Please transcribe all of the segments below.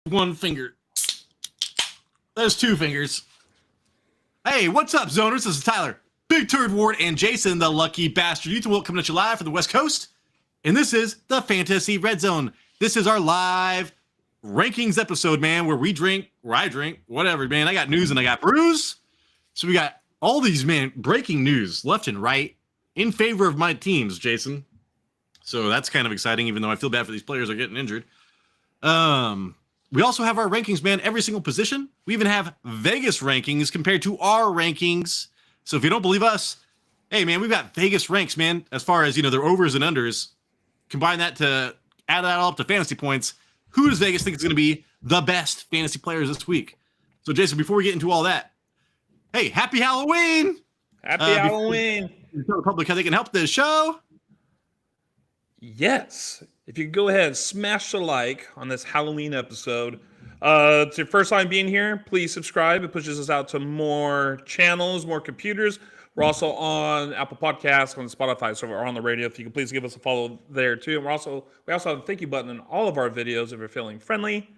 One finger. There's two fingers. Hey, what's up, Zoners? This is Tyler, Big Turd Ward, and Jason, the lucky bastard. Ethan coming at you live from the West Coast. And this is the Fantasy Red Zone. This is our live rankings episode, man, where we drink, where I drink, whatever, man. I got news and I got brews. So we got all these, man, breaking news left and right in favor of my teams, Jason. So that's kind of exciting, even though I feel bad for these players that are getting injured. We also have our rankings, man, every single position. We even have Vegas rankings compared to our rankings. So if you don't believe us, hey, man, we've got Vegas ranks, man, as far as, their overs and unders. Combine that to add that all up to fantasy points. Who does Vegas think is going to be the best fantasy players this week? So, Jason, before we get into all that, hey, happy Halloween! Happy Halloween! Tell the public how they can help this show. Yes. If you could go ahead and smash the like on this Halloween episode. It's your first time being here, please subscribe. It pushes us out to more channels, more computers. We're also on Apple Podcasts, on Spotify, so we're on the radio. If you could please give us a follow there too. And we also have a thank you button in all of our videos if you're feeling friendly.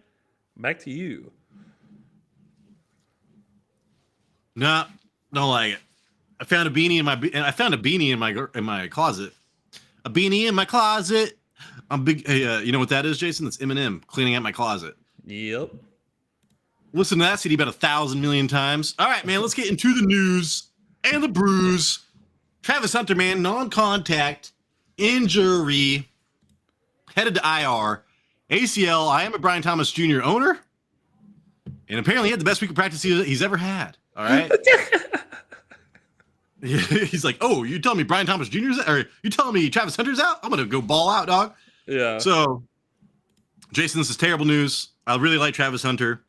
Back to you. No, don't like it. I found a beanie in my closet. A beanie in my closet. I'm big. Hey, you know what that is, Jason? That's Eminem cleaning out my closet. Yep. Listen to that CD about 1,000 million times. All right, man. Let's get into the news and the brews. Travis Hunter, man, non-contact injury, headed to IR, ACL. I am a Brian Thomas Jr. owner, and apparently he had the best week of practice he's ever had. All right. He's like, oh, you telling me Brian Thomas Jr.'s out? Or you telling me Travis Hunter's out? I'm gonna go ball out, dog. Yeah. So, Jason, this is terrible news. I really like Travis Hunter.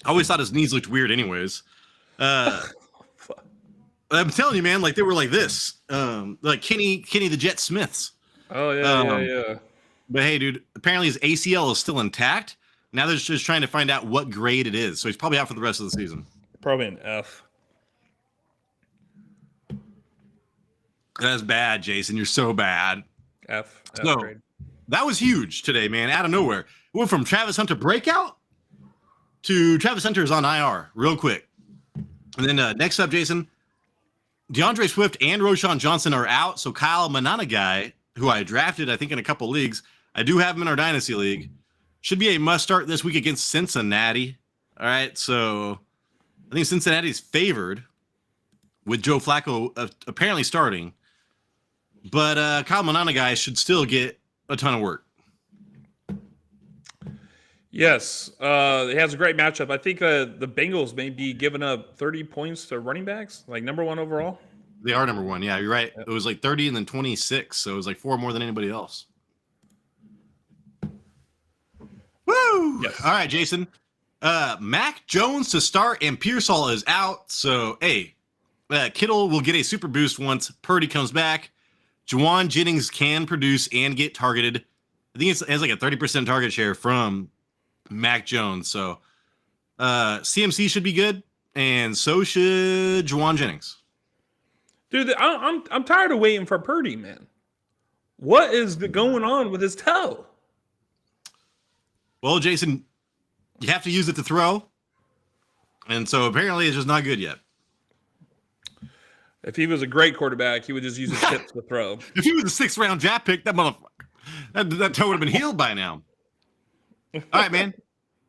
I always thought his knees looked weird, anyways. I'm telling you, man, like they were like this, like Kenny the Jet Smiths. Oh yeah. But hey, dude, apparently his ACL is still intact. Now they're just trying to find out what grade it is. So he's probably out for the rest of the season. Probably an F. That's bad, Jason. You're so bad. F So grade. that was huge today, man. Out of nowhere, we went from Travis Hunter breakout to Travis Hunter is on IR real quick. And then next up, Jason, DeAndre Swift and Roschon Johnson are out. So Kyle Mananagai, who I drafted, I think in a couple leagues, I do have him in our dynasty league, should be a must start this week against Cincinnati. All right, so I think Cincinnati's favored with Joe Flacco apparently starting. But Kyle Mananagai should still get a ton of work. Yes, he has a great matchup. I think the Bengals may be giving up 30 points to running backs, like number one overall. They are number one. Yeah, you're right. Yep. It was like 30 and then 26. So it was like 4 more than anybody else. Woo! Yes. All right, Jason. Mac Jones to start and Pearsall is out. So, hey, Kittle will get a super boost once Purdy comes back. Juwan Jennings can produce and get targeted. I think it has like a 30% target share from Mac Jones. So CMC should be good, and so should Juwan Jennings. Dude, I'm tired of waiting for Purdy, man. What is going on with his toe? Well, Jason, you have to use it to throw, and so apparently it's just not good yet. If he was a great quarterback, he would just use his hips to throw. If he was a 6th round draft pick, that motherfucker, that toe would have been healed by now. All right, man.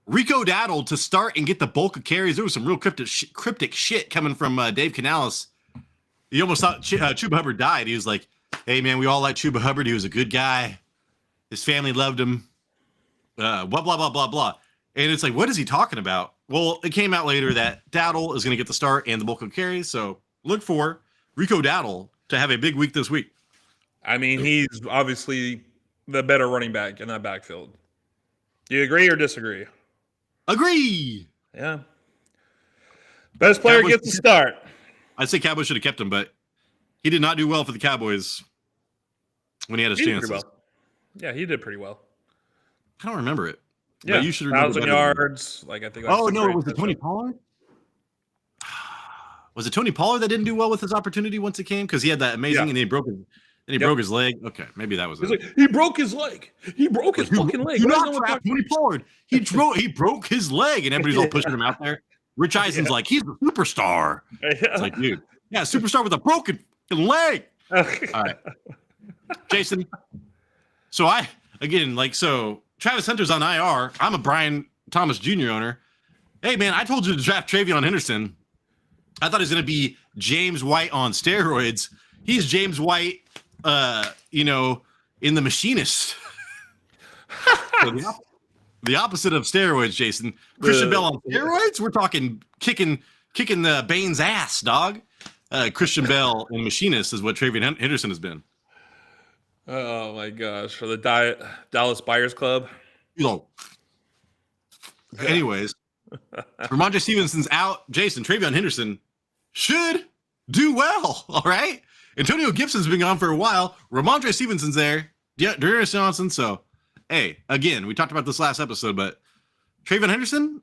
Rico Dowdle to start and get the bulk of carries. There was some real cryptic shit coming from Dave Canales. He almost thought Chuba Hubbard died. He was like, hey, man, we all like Chuba Hubbard. He was a good guy. His family loved him. Blah, blah, blah, blah, blah. And it's like, what is he talking about? Well, it came out later that Dowdle is going to get the start and the bulk of carries. So look for Rico Dowdle to have a big week this week. I mean, he's obviously the better running back in that backfield. Do you agree or disagree? Agree. Yeah. Best player Cowboys gets the start. I'd say Cowboys should have kept him, but he did not do well for the Cowboys when he had his chances. Well. Yeah, he did pretty well. I don't remember it. Yeah, but you should remember 1,000 yards. Like I think. Oh no, was it Tony Pollard? Was it Tony Pollard that didn't do well with his opportunity once it came? Because he had that amazing and he broke And he broke his leg. Okay, maybe that was He's it. like, he broke his leg. He broke his fucking leg. Do What not is no trap Tony Pollard. He broke his leg, and everybody's all pushing him out there. Rich Eisen's like, he's a superstar. It's like, dude, yeah, superstar with a broken leg. All right, Jason. So Travis Hunter's on IR. I'm a Brian Thomas Jr. owner. Hey, man, I told you to draft Travion Henderson. I thought he was going to be James White on steroids. He's James White, in The Machinist. So the opposite of steroids, Jason. Christian Bell on steroids? We're talking kicking the Bane's ass, dog. Christian Bell in Machinist is what Travion Henderson has been. Oh, my gosh. For the Dallas Buyers Club. Anyways, Ramondre Stevenson's out. Jason, Travion Henderson should do well, all right? Antonio Gibson's been gone for a while. Ramondre Stevenson's there. Yeah, Darius Johnson. So, hey, again, we talked about this last episode, but Travion Henderson,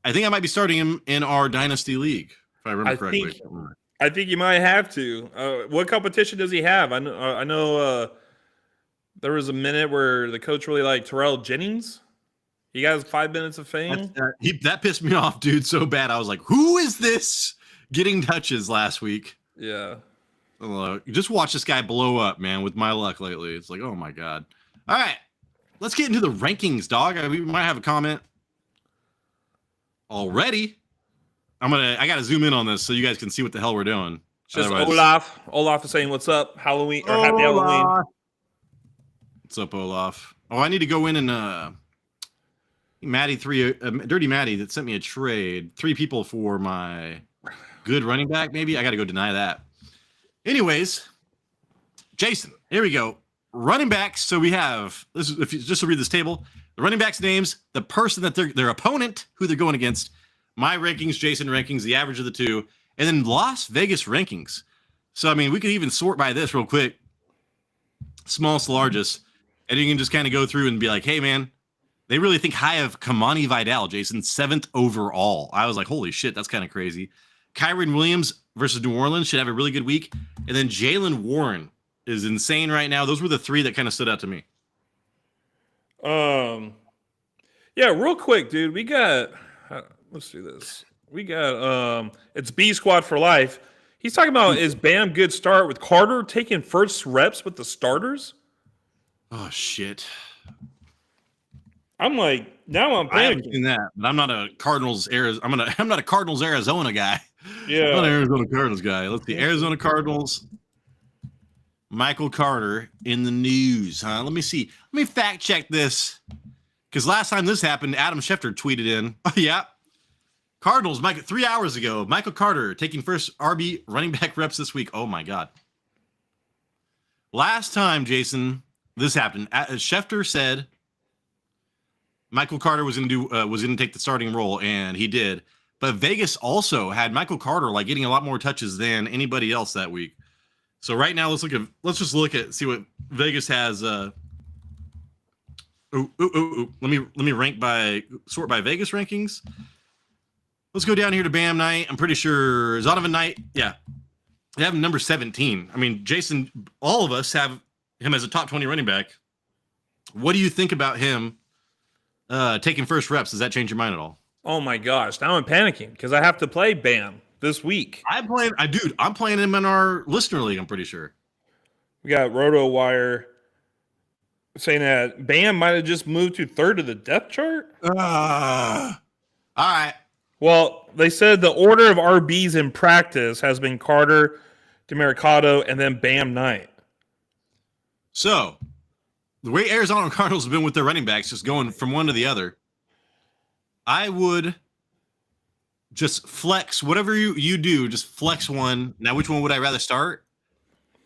I think I might be starting him in our Dynasty League, if I remember correctly. I think you might have to. What competition does he have? I know there was a minute where the coach really liked Terrell Jennings. He got his 5 minutes of fame. That pissed me off, dude, so bad. I was like, who is this getting touches last week? Yeah. Just watch this guy blow up, man, with my luck lately. It's like, oh, my God. All right. Let's get into the rankings, dog. We might have a comment already. I got to zoom in on this so you guys can see what the hell we're doing. Just Olaf. Olaf is saying, what's up? Halloween or happy Halloween. What's up, Olaf? Oh, I need to go in and Dirty Maddie that sent me a trade. 3 people for my good running back, maybe. I got to go deny that. Anyways, Jason, here we go. Running backs. So we have this. If you just to read this table, the running backs' names, the person that their opponent, who they're going against, my rankings, Jason rankings, the average of the two, and then Las Vegas rankings. So I mean, we could even sort by this real quick, smallest to largest, and you can just kind of go through and be like, hey, man. They really think high of Kamani Vidal, Jason, 7th overall. I was like, holy shit, that's kind of crazy. Kyron Williams versus New Orleans should have a really good week. And then Jaylen Warren is insane right now. Those were the 3 that kind of stood out to me. Yeah, real quick, dude. We got, let's do this. We got, it's B Squad for life. He's talking about, is Bam good start with Carter taking first reps with the starters? Oh, shit. I'm like, now I'm panicking. I haven't seen that, but I'm not a Cardinals I'm not a Cardinals Arizona guy. Yeah. I'm not an Arizona Cardinals guy. Let's see. Arizona Cardinals. Michael Carter in the news, huh? Let me see. Let me fact check this. Because last time this happened, Adam Schefter tweeted in. Oh, yeah. Cardinals, 3 hours ago. Michael Carter taking first RB running back reps this week. Oh my God. Last time, Jason, this happened. Schefter said Michael Carter was going to take the starting role, and he did. But Vegas also had Michael Carter getting a lot more touches than anybody else that week. So right now, let's just see what Vegas has. Let me sort by Vegas rankings. Let's go down here to Bam Knight. I'm pretty sure Zonovan Knight. Yeah, they have him number 17. I mean, Jason, all of us have him as a top 20 running back. What do you think about him? Taking first reps, does that change your mind at all? Oh my gosh, now I'm panicking because I have to play Bam this week. I'm playing him in our listener league, I'm pretty sure. We got RotoWire saying that Bam might have just moved to 3rd of the depth chart. All right. Well, they said the order of RBs in practice has been Carter, DeMercado, and then Bam Knight. So, the way Arizona Cardinals have been with their running backs, just going from one to the other, I would just flex whatever you do. Just flex one. Now, which one would I rather start?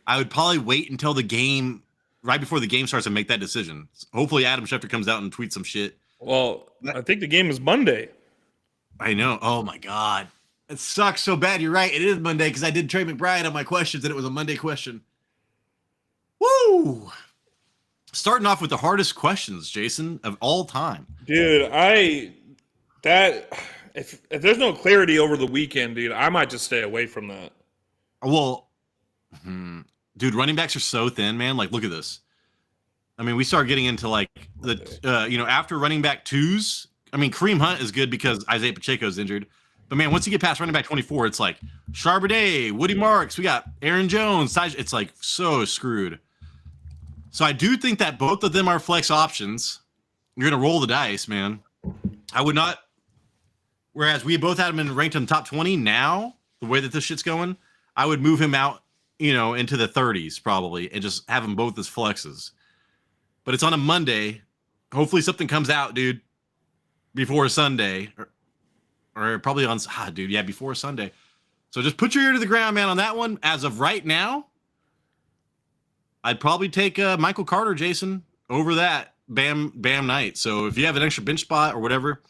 I would probably wait until the game, right before the game starts, and make that decision. Hopefully, Adam Schefter comes out and tweets some shit. Well, I think the game is Monday. I know. Oh my God, it sucks so bad. You're right. It is Monday because I did Trey McBride on my questions, and it was a Monday question. Woo! Starting off with the hardest questions, Jason, of all time. Dude, if there's no clarity over the weekend, dude, I might just stay away from that. Well, dude, running backs are so thin, man. Like, look at this. I mean, we start getting into like the after running back twos. I mean, Kareem Hunt is good because Isaiah Pacheco's injured. But man, once you get past running back 24, it's like Charbonnet, Woody Marks, we got Aaron Jones. It's like so screwed. So I do think that both of them are flex options. You're gonna roll the dice, man. I would not. Whereas we both had him ranked in the top 20. Now, the way that this shit's going, I would move him out, into the 30s probably, and just have them both as flexes. But it's on a Monday. Hopefully something comes out, dude, before Sunday. Or probably on... dude, yeah, before Sunday. So just put your ear to the ground, man, on that one. As of right now, I'd probably take Michael Carter, Jason, over that Bam Knight. So if you have an extra bench spot or whatever,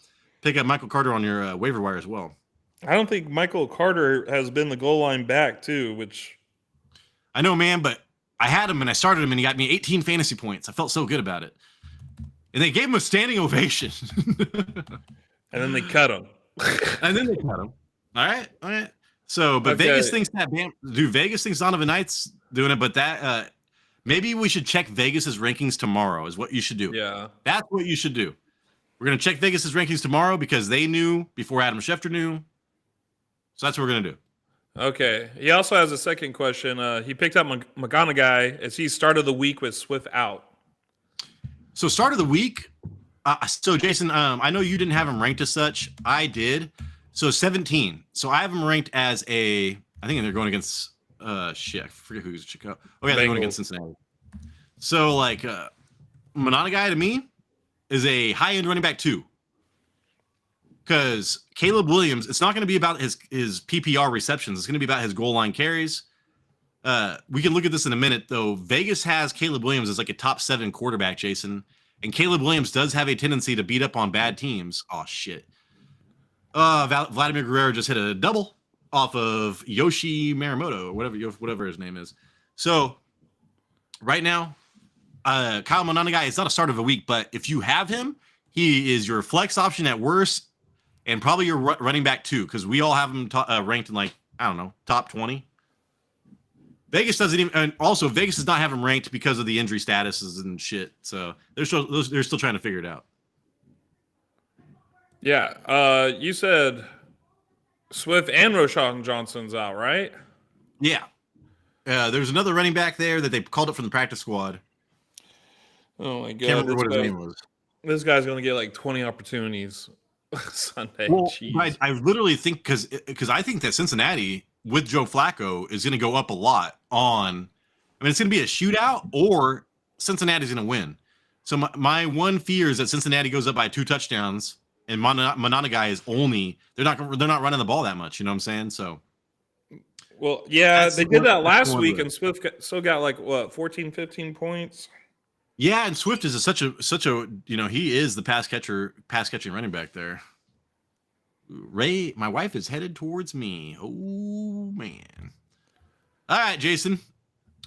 pick up Michael Carter on your waiver wire as well. I don't think Michael Carter has been the goal line back, too, which... I know, man, but I had him and I started him and he got me 18 fantasy points. I felt so good about it. And they gave him a standing ovation. And then they cut him. All right. So, but okay. Vegas thinks that Vegas thinks Donovan Knight's doing it, but that maybe we should check Vegas's rankings tomorrow is what you should do. Yeah. That's what you should do. We're going to check Vegas's rankings tomorrow because they knew before Adam Schefter knew. So that's what we're going to do. Okay. He also has a second question. He picked up McGonaghy as he started the week with Swift out. So start of the week. So Jason, I know you didn't have him ranked as such. I did. So 17. So I have him ranked as I think they're going against I forget who's Chicago. Oh yeah, they're going against Cincinnati. So like McGonaghy to me is a high-end running back too. Because Caleb Williams, it's not going to be about his PPR receptions. It's going to be about his goal line carries. We can look at this in a minute, though. Vegas has Caleb Williams as like a top 7 quarterback, Jason. And Caleb Williams does have a tendency to beat up on bad teams. Oh, shit. Vladimir Guerrero just hit a double off of Yoshi Marimoto, or whatever his name is. So, right now, Kyle McGonaghy is not a start of a week, but if you have him, he is your flex option at worst. And probably your running back too, because we all have him ranked in top 20. Vegas doesn't even, and also Vegas does not have him ranked because of the injury statuses and shit. So they're still trying to figure it out. Yeah, you said Swift and Roschon Johnson's out, right? Yeah. There's another running back there that they called up from the practice squad. Oh my god! Can't remember what his name was. This guy's gonna get like 20 opportunities. Sunday. Well, I literally think because I think that Cincinnati with Joe Flacco is going to go up a lot on. I mean, it's going to be a shootout or Cincinnati's going to win. So my one fear is that Cincinnati goes up by 2 touchdowns and McGonaghy is they're not running the ball that much. You know what I'm saying? So. Well, yeah, they did that last week, and Swift still got like 14, 15 points. Yeah, and Swift is such a he is the pass catching running back there. Ray, my wife is headed towards me. Oh man. All right, Jason.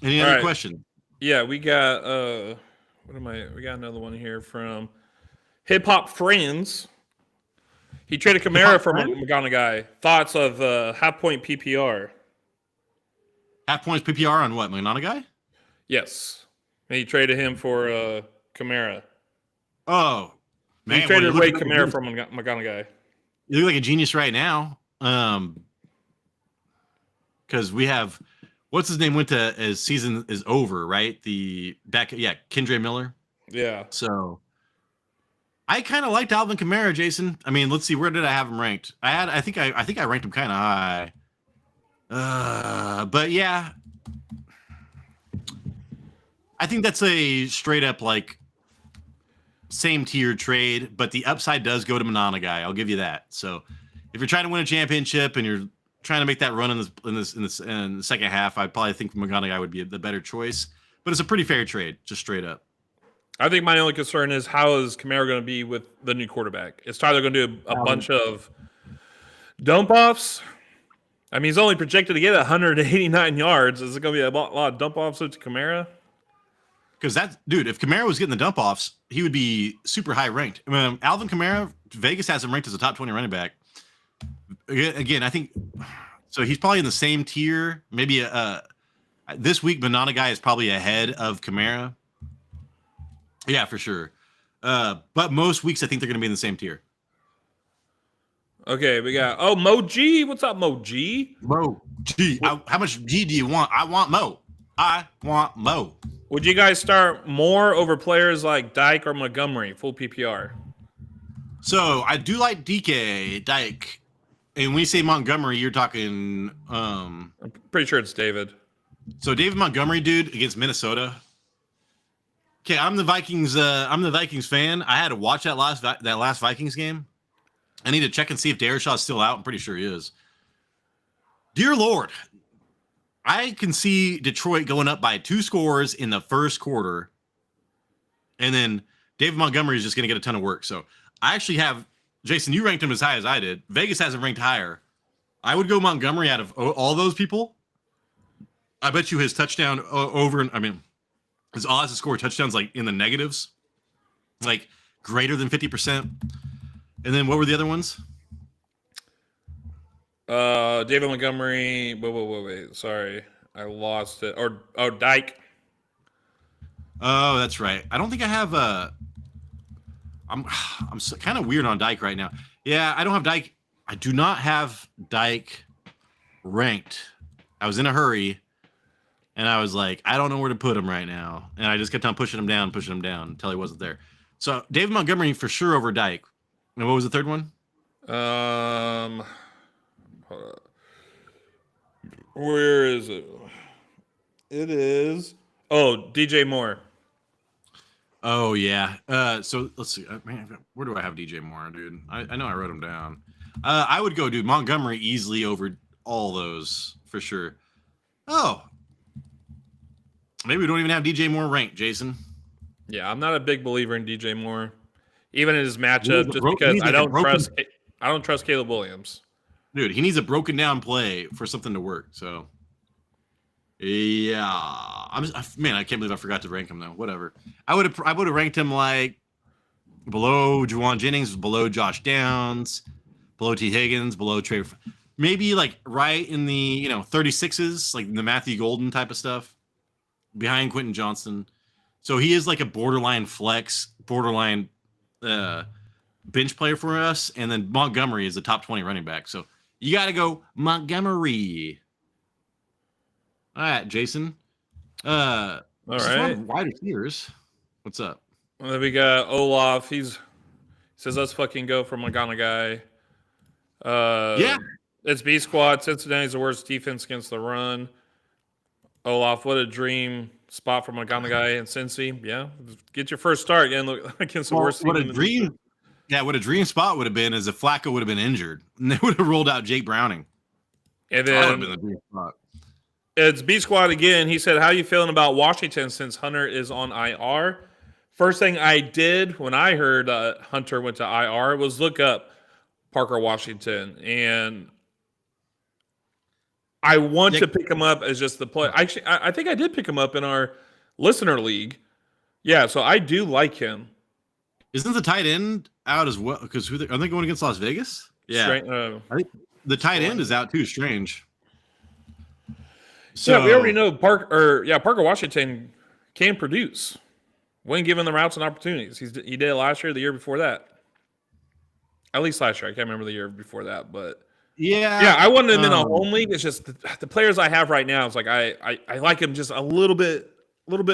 Any other questions? Yeah, we got we got another one here from Hip Hop Friends. He traded Kamara for McGonaghy. Thoughts of half point PPR? Half points PPR on what? McGonaghy? Yes. And he traded him for Kamara. Oh, man. He traded away Kamara from McGonaghy. You look like a genius right now. Because we have, what's his name went to, his season is over, right? Kendre Miller. Yeah. So I kind of liked Alvin Kamara, Jason. I mean, let's see, where did I have him ranked? I think I ranked him kind of high. But yeah. I think that's a straight up like same tier trade, but the upside does go to McGonaghy. I'll give you that. So if you're trying to win a championship and you're trying to make that run in the second half, I probably think McGonaghy would be the better choice. But it's a pretty fair trade, just straight up. I think my only concern is how is Kamara going to be with the new quarterback? Is Tyler going to do a bunch of dump offs? I mean, he's only projected to get 189 yards. Is it going to be a lot of dump offs to Kamara? Because if Kamara was getting the dump offs, he would be super high ranked. I mean, Alvin Kamara, Vegas has him ranked as a top 20 running back. Again, I think so. He's probably in the same tier. Maybe I This week, Banana Guy is probably ahead of Kamara. Yeah, for sure. But most weeks, I think they're going to be in the same tier. Okay, we got Mo G. What's up, Mo G? Mo G. How much G do you want? I want Mo. I want Mo. Would you guys start more over players like Dyke or Montgomery, full PPR? So I do like DK Dyke, and when you say Montgomery, you're talking. I'm pretty sure it's David. So David Montgomery, dude, against Minnesota. Okay, I'm the Vikings. I'm the Vikings fan. I had to watch that last Vikings game. I need to check and see if Darashaw's still out. I'm pretty sure he is. Dear Lord, I can see Detroit going up by 2 scores in the first quarter, and then David Montgomery is just going to get a ton of work. So I actually have Jason. You ranked him as high as I did. Vegas has him ranked higher. I would go Montgomery out of all those people. I bet you his touchdown over. I mean, his odds to score touchdowns like in the negatives, like greater than 50%. And then what were the other ones? David Montgomery. Wait. Sorry, I lost it. Or Dyke. Oh, that's right. I don't think I have I'm kind of weird on Dyke right now. Yeah, I don't have Dyke. I do not have Dyke ranked. I was in a hurry, and I was like, I don't know where to put him right now, and I just kept on pushing him down until he wasn't there. So David Montgomery for sure over Dyke. And what was the third one? Where is it? It is. DJ Moore. Oh yeah. So let's see. Man, where do I have DJ Moore, dude? I know I wrote him down. I would go, dude. Montgomery easily over all those for sure. Oh, maybe we don't even have DJ Moore ranked, Jason. Yeah, I'm not a big believer in DJ Moore. Even in his matchup, just because I don't trust Caleb Williams. Dude, he needs a broken down play for something to work. So, yeah, I can't believe I forgot to rank him though. Whatever. I would have ranked him like below Juwan Jennings, below Josh Downs, below T Higgins, below Trey. Maybe like right in the 36s, like the Matthew Golden type of stuff, behind Quentin Johnston. So he is like a borderline flex, borderline bench player for us, and then Montgomery is a top 20 running back. So you got to go Montgomery. All right, Jason. All right. Wide receivers. What's up? Well, then we got Olaf. He says let's fucking go for Magana guy. Yeah. It's B squad. Cincinnati's the worst defense against the run. Olaf, what a dream spot for Magana guy and Cincy. Yeah, get your first start against the worst team. What a dream! Yeah, what a dream spot would have been is if Flacco would have been injured and they would have rolled out Jake Browning. And That would have then been the dream spot. it's B squad again. He said, "How you feeling about Washington since Hunter is on IR?" First thing I did when I heard Hunter went to IR was look up Parker Washington, and I want to pick him up as just the play. Actually, I think I did pick him up in our listener league. Yeah, so I do like him. Isn't the tight end out as well? Because are they going against Las Vegas? Yeah, I think the tight end is out too. Strange. So yeah, we already know Parker Washington can produce when given the routes and opportunities. He did it last year, the year before that. At least last year, I can't remember the year before that, but. Yeah, I wanted him in a home league. It's just the players I have right now. It's like I like him just a little bit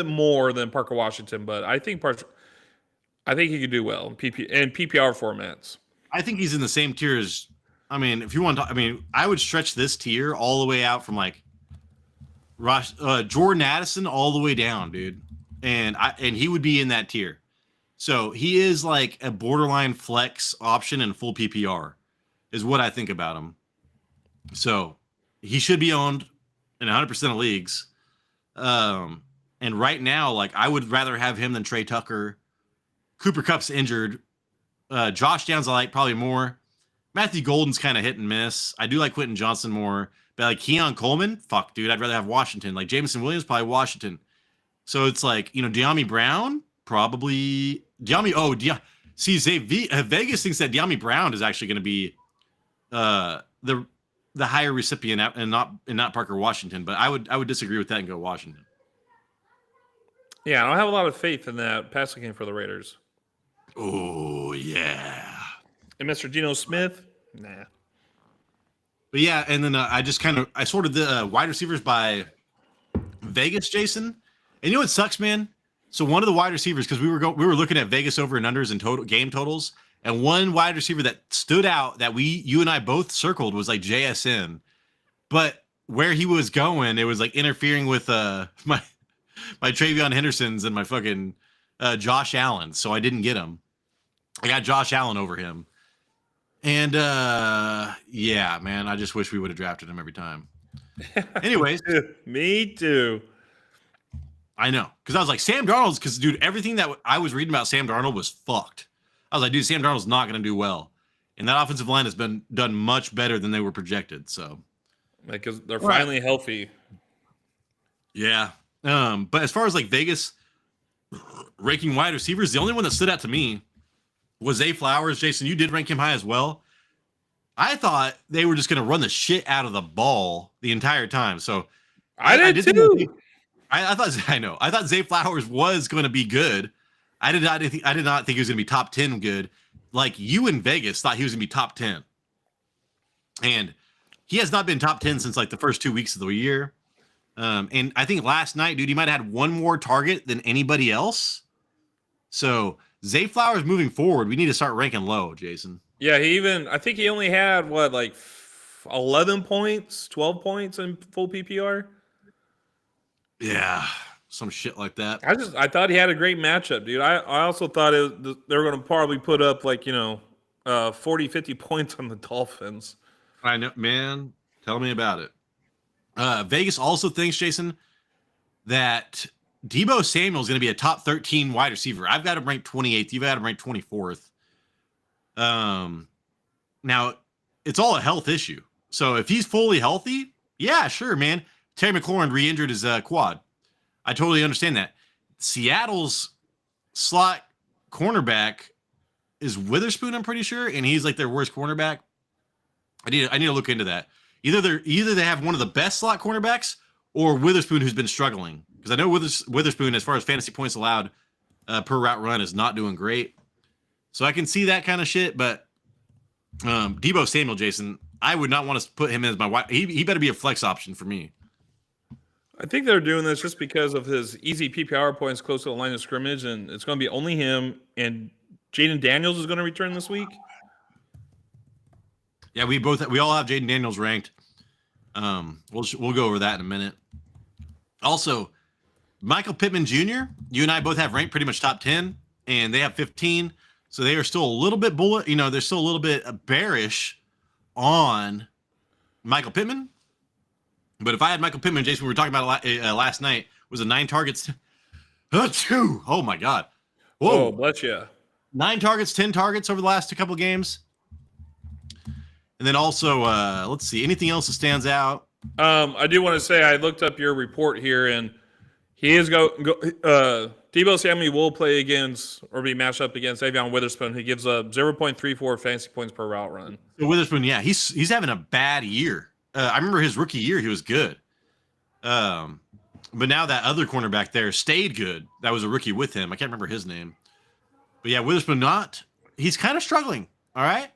more than Parker Washington, but I think he could do well in PPR formats. I think he's in the same tier as. I mean, if you want to, I would stretch this tier all the way out from like Jordan Addison all the way down, dude, and he would be in that tier. So he is like a borderline flex option in full PPR. Is what I think about him. So he should be owned in 100% of leagues. And right now, like I would rather have him than Trey Tucker. Cooper Kupp's injured. Josh Downs I like probably more. Matthew Golden's kind of hit and miss. I do like Quentin Johnston more. But like Keon Coleman, fuck, dude, I'd rather have Washington. Like Jameson Williams, probably Washington. So it's like, De'Ami Brown, probably. See, Vegas thinks that De'Ami Brown is actually going to be the the higher recipient and not Parker Washington, but I would disagree with that and go Washington. Yeah, I don't have a lot of faith in that passing game for the Raiders. Oh yeah. And Mr. Geno Smith, nah. But yeah, and then I sorted the wide receivers by Vegas, Jason. And you know what sucks, man? So one of the wide receivers, because we were looking at Vegas over and unders and total game totals, and one wide receiver that stood out that you and I both circled was like JSN. But where he was going, it was like interfering with my Travion Hendersons and my fucking Josh Allen, so I didn't get him. I got Josh Allen over him. And yeah, man, I just wish we would have drafted him every time. Anyways. Me too. I know. Because I was like, Sam Darnold's, because, dude, everything that I was reading about Sam Darnold was fucked. I was like, dude, Sam Darnold's not going to do well. And that offensive line has been done much better than they were projected. So, because they're finally healthy. Yeah. But as far as like Vegas ranking wide receivers, the only one that stood out to me was Zay Flowers. Jason, you did rank him high as well. I thought they were just going to run the shit out of the ball the entire time. So I did too. I thought Zay Flowers was going to be good. I did not think he was going to be top 10 good. Like you in Vegas thought he was going to be top 10. And he has not been top 10 since like the first 2 weeks of the year. And I think last night, dude, he might have had one more target than anybody else. So Zay Flowers moving forward, we need to start ranking low, Jason. Yeah, I think he only had like 11 points, 12 points in full PPR. Yeah, some shit like that. I thought he had a great matchup, dude. I also thought they were going to probably put up like 40, 50 points on the Dolphins. I know, man. Tell me about it. Vegas also thinks, Jason, that Deebo Samuel is going to be a top 13 wide receiver. I've got him ranked 28th. You've got him ranked 24th. Now, it's all a health issue. So if he's fully healthy, yeah, sure, man. Terry McLaurin re-injured his quad. I totally understand that. Seattle's slot cornerback is Witherspoon, I'm pretty sure, and he's like their worst cornerback. I need to look into that. Either they have one of the best slot cornerbacks or Witherspoon who's been struggling. Because I know Witherspoon, as far as fantasy points allowed per route run, is not doing great. So I can see that kind of shit. But Deebo Samuel, Jason, I would not want to put him as my wide. He better be a flex option for me. I think they're doing this just because of his easy PPR points close to the line of scrimmage, and it's going to be only him. And Jaden Daniels is going to return this week. Yeah, we all have Jaden Daniels ranked. We'll go over that in a minute. Also, Michael Pittman Jr., you and I both have ranked pretty much top 10, and they have 15. So they are still a little bit they're still a little bit bearish on Michael Pittman. But if I had Michael Pittman, Jason, we were talking about last night, was it 9 targets? Oh my God. Whoa. Oh, bless you. 9 targets, 10 targets over the last couple of games. And then also, let's see, anything else that stands out? I do want to say I looked up your report here, and he is Deebo Samuel will play against or be matched up against Avion Witherspoon. He gives up 0.34 fantasy points per route run. So Witherspoon, yeah, he's having a bad year. I remember his rookie year, he was good. But now that other cornerback there stayed good. That was a rookie with him. I can't remember his name. But yeah, Witherspoon he's kind of struggling. All right.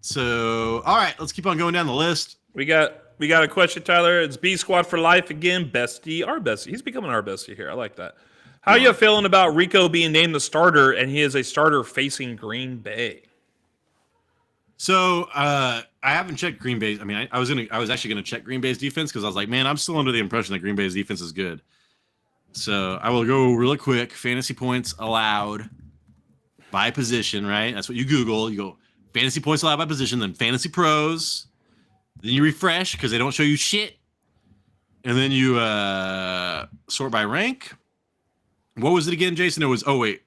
So, all right, let's keep on going down the list. We got a question, Tyler. It's B Squad for life again. Bestie, our bestie. He's becoming our bestie here. I like that. How are you feeling about Rico being named the starter, and he is a starter facing Green Bay? So I haven't checked Green Bay. I mean, I was actually gonna check Green Bay's defense because I was like, man, I'm still under the impression that Green Bay's defense is good. So I will go really quick. Fantasy points allowed by position, right? That's what you Google. You go fantasy points allowed by position, then Fantasy Pros. Then you refresh because they don't show you shit. And then you sort by rank. What was it again, Jason? It was Green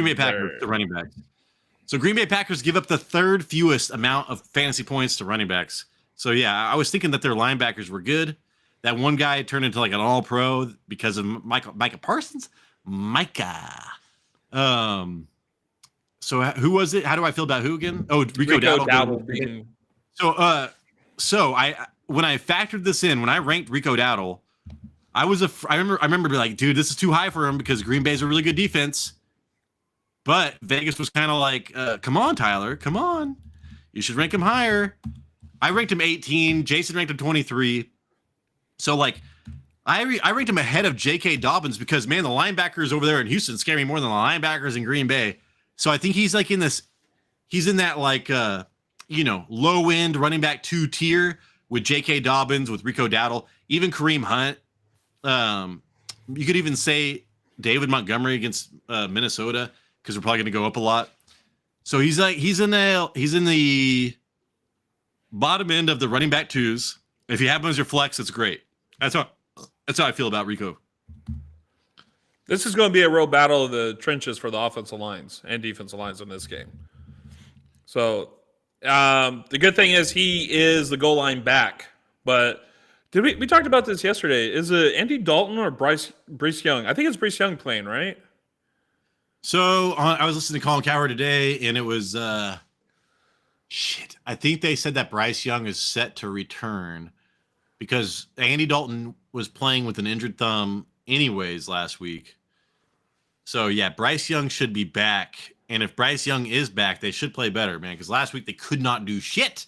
Bay Packers, the running backs. So Green Bay Packers give up the third fewest amount of fantasy points to running backs. So yeah, I was thinking that their linebackers were good. That one guy turned into like an all-pro because of Micah Parsons. Micah. So who was it? How do I feel about who again? Oh, Rico Dowdle So when I factored this in, when I ranked Rico Dowdle, I remember being like, dude, this is too high for him because Green Bay's a really good defense. But Vegas was kind of like, come on, Tyler, come on. You should rank him higher. I ranked him 18. Jason ranked him 23. So, like, I ranked him ahead of J.K. Dobbins because, man, the linebackers over there in Houston scare me more than the linebackers in Green Bay. So I think he's, like, he's in that, like, low-end running back 2 tier with J.K. Dobbins, with Rico Dowdle, even Kareem Hunt. You could even say David Montgomery against Minnesota because we're probably going to go up a lot. So he's in the bottom end of the running back 2s. If you have him as your flex, it's great. That's how I feel about Rico. This is going to be a real battle of the trenches for the offensive lines and defensive lines in this game. So the good thing is he is the goal line back. But we talked about this yesterday. Is it Andy Dalton or Bryce Young? I think it's Bryce Young playing, right? So I was listening to Colin Cowherd today, and it was I think they said that Bryce Young is set to return because Andy Dalton was playing with an injured thumb anyways last week. So, yeah, Bryce Young should be back. And if Bryce Young is back, they should play better, man, because last week they could not do shit.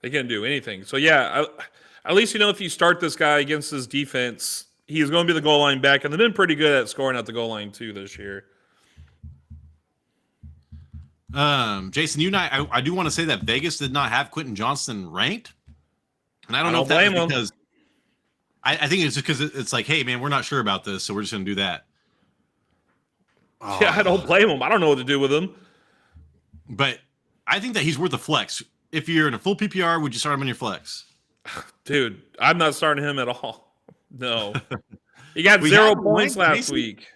They can't do anything. So, yeah, at least, if you start this guy against his defense, he's going to be the goal line back. And they've been pretty good at scoring at the goal line, too, this year. Jason, you and I do want to say that Vegas did not have Quentin Johnston ranked, and I don't know if blame that was because I think it's just because it's like, hey man, we're not sure about this, so we're just gonna do that. Yeah, I don't blame him. I don't know what to do with him, but I think that he's worth a flex. If you're in a full PPR, would you start him on your flex? Dude, I'm not starting him at all. No, he got 0 points last week.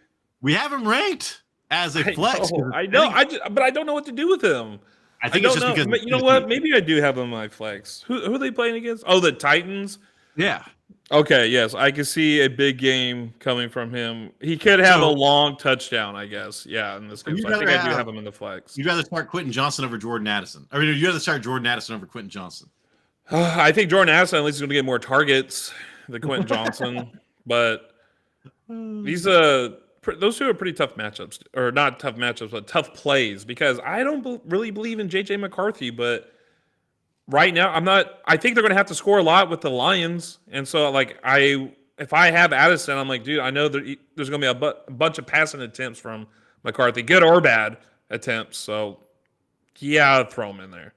We have him ranked as a flex. I know. But I don't know what to do with him. I think it's just because you know what? Maybe I do have him on my flex. Who are they playing against? Oh, the Titans. Yeah. Okay. Yes, I can see a big game coming from him. He could have a long touchdown, I guess. Yeah, in this game. So I think I do have him in the flex. You'd rather start Quentin Johnston over Jordan Addison. I mean, you'd rather start Jordan Addison over Quentin Johnston. I think Jordan Addison at least is going to get more targets than Quentin Johnson, but those two are pretty tough matchups, or not tough matchups, but tough plays, because I don't really believe in J.J. McCarthy, but right now I think they're going to have to score a lot with the Lions, and so if I have Addison, I'm like, dude, I know there's going to be a bunch of passing attempts from McCarthy, good or bad attempts, so yeah, I'll throw him in there.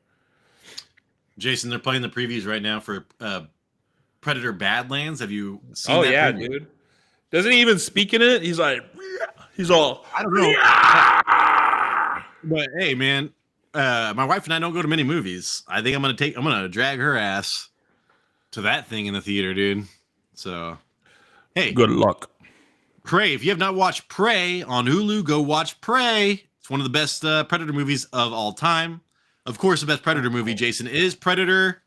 Jason, they're playing the previews right now for Predator Badlands. Have you seen that? Oh, yeah, preview? Dude. Doesn't he even speak in it? He's like, he's all, I don't know. But hey, man, my wife and I don't go to many movies. I think I'm gonna drag her ass to that thing in the theater, dude. So, hey, good luck. Prey. If you have not watched Prey on Hulu, go watch Prey. It's one of the best Predator movies of all time. Of course, the best Predator movie, Jason, is Predator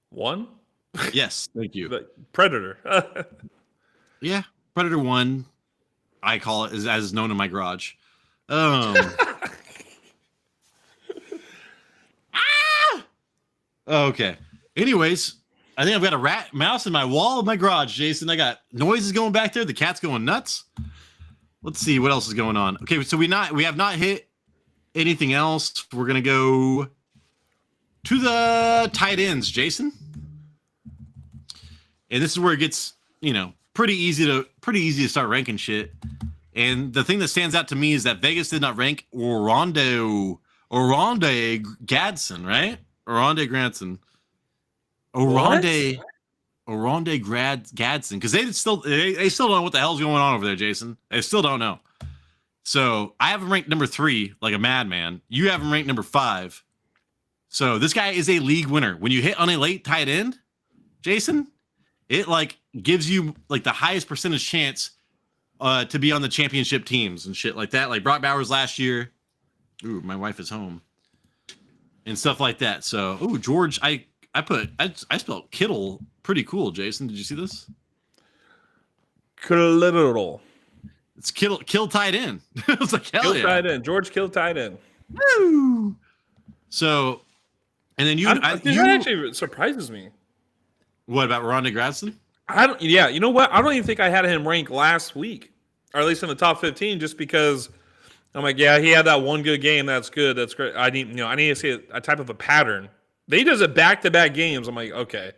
1. Yes, thank you. Predator. Yeah, Predator 1. I call it as is known in my garage. Okay. Anyways, I think I've got a rat mouse in my wall of my garage, Jason. I got noises going back there. The cat's going nuts. Let's see what else is going on. Okay, so we have not hit anything else. We're gonna go to the tight ends, Jason. And this is where it gets, pretty easy to start ranking shit. And the thing that stands out to me is that Vegas did not rank Oronde Gadsden, right? Oronde Granson. Gadsden, because they still don't know what the hell's going on over there, Jason. They still don't know. So I have him ranked number 3, like a madman. You have him ranked number 5. So this guy is a league winner. When you hit on a late tight end, Jason, it gives you the highest percentage chance to be on the championship teams and shit like that. Like Brock Bowers last year. Ooh, my wife is home. And stuff like that. So, George, I spelled Kittle pretty cool, Jason. Did you see this? Kittle. It's kill tight end. It's like hell kill yeah. Tight end. George kill tight end. Woo! So, and then Dude, that actually surprises me. What about Ron Gradson? I don't. Yeah, you know what? I don't even think I had him ranked last week, or at least in the top 15, just because I'm like, yeah, he had that one good game. That's good. That's great. I need, I need to see a type of a pattern. He does it back-to-back games. I'm like, okay,